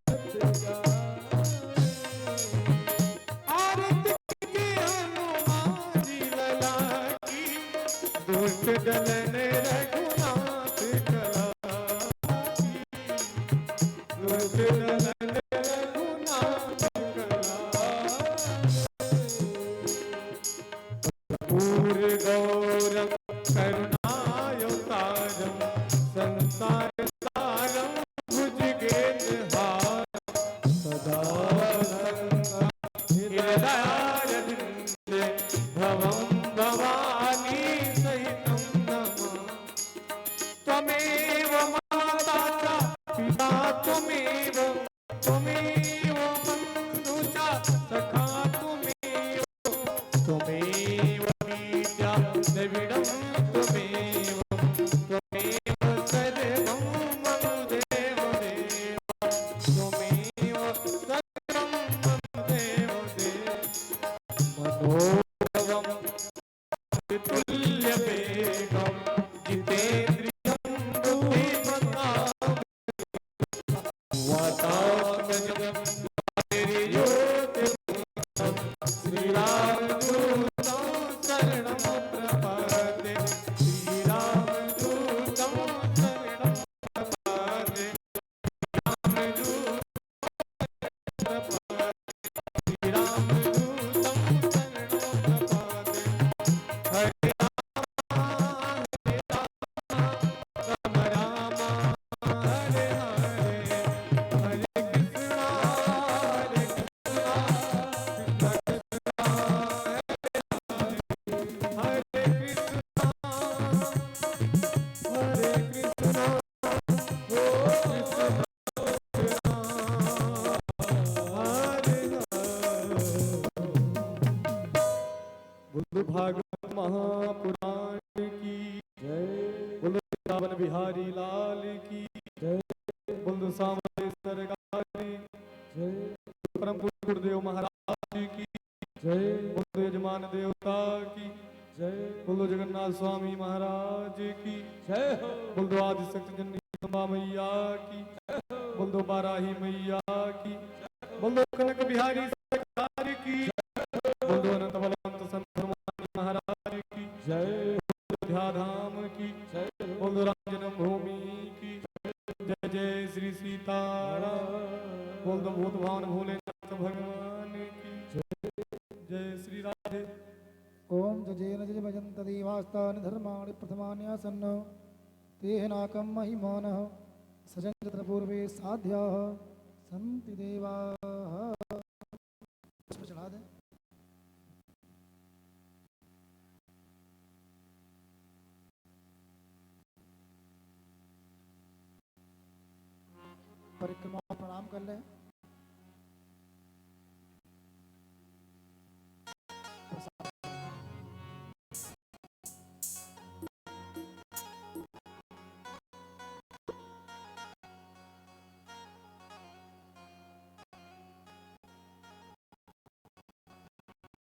भगवत गाए। आरती की हनुमान जी लला की, दुष्ट दलन रघुनाथ कला की, दुष्ट दलन रघुनाथ कला। पूर गौरम करुणावतारम, संसार सारम भुजगेन्द्रहारम, सदा हृदयारविन्दे भवं भवानी सहितं नमामि। त्वमेव माता पिता त्वमेव, त्वमेव बन्धु च सखा त्वमेव, त्वमेव विद्या द्रविणं त्वमेव, त्वमेव सर्वं मम देव देव, त्वमेव सर्वं मम देव देव। मनोरवं तुल्यवेगं जितेन्द्रियं बुद्धिमतां, वातात्मजं वारियोतिमुक्तं, श्रीरामदूतं शरणं प्रपद्ये, श्रीरामदूतं शरणं प्रपद्ये, रामदूतं प्रपद्ये, श्रीरामदूतं शरणं प्रपद्ये। हरे राम राम हरे हरे, हरे कृष्णा कृष्णा कृष्णा हरे कृष्णा, हरे कृष्णा, ओ कृष्णा हरे हरे। बोलो भागवत महापुराण की जय, बोलो वृंदावन बिहारी लाल की जय, बोलो सामने सरकार की जय, परम पूज्य गुरुदेव महाराज की जय, बोलो यजमान देवता की जय, बोलो जगन्नाथ स्वामी महाराज की जय हो, बोलो आदि शक्ति जननी अम्बा मैया की, बोलो बाराही मैया की, बोलो कनक बिहारी सरकार की, बोलो अनंत बलवंत संत हनुमान महाराज की जय, अयोध्या धाम की जय, बोलो राम जन्मभूमि की जय, जय श्री सीताराम, बोलो भूत भावन भोलेनाथ भगवान की जय, जय श्री राधे। ओम जजेन जज भजन्त देवास्तानि धर्माणि प्रथमान्यासन्न तेह नाकं महिमानः सजन्त तत्र पूर्वे साध्याः सन्ति देवाः। पुष्प चढ़ा दें। परिक्रमा प्रणाम कर लें।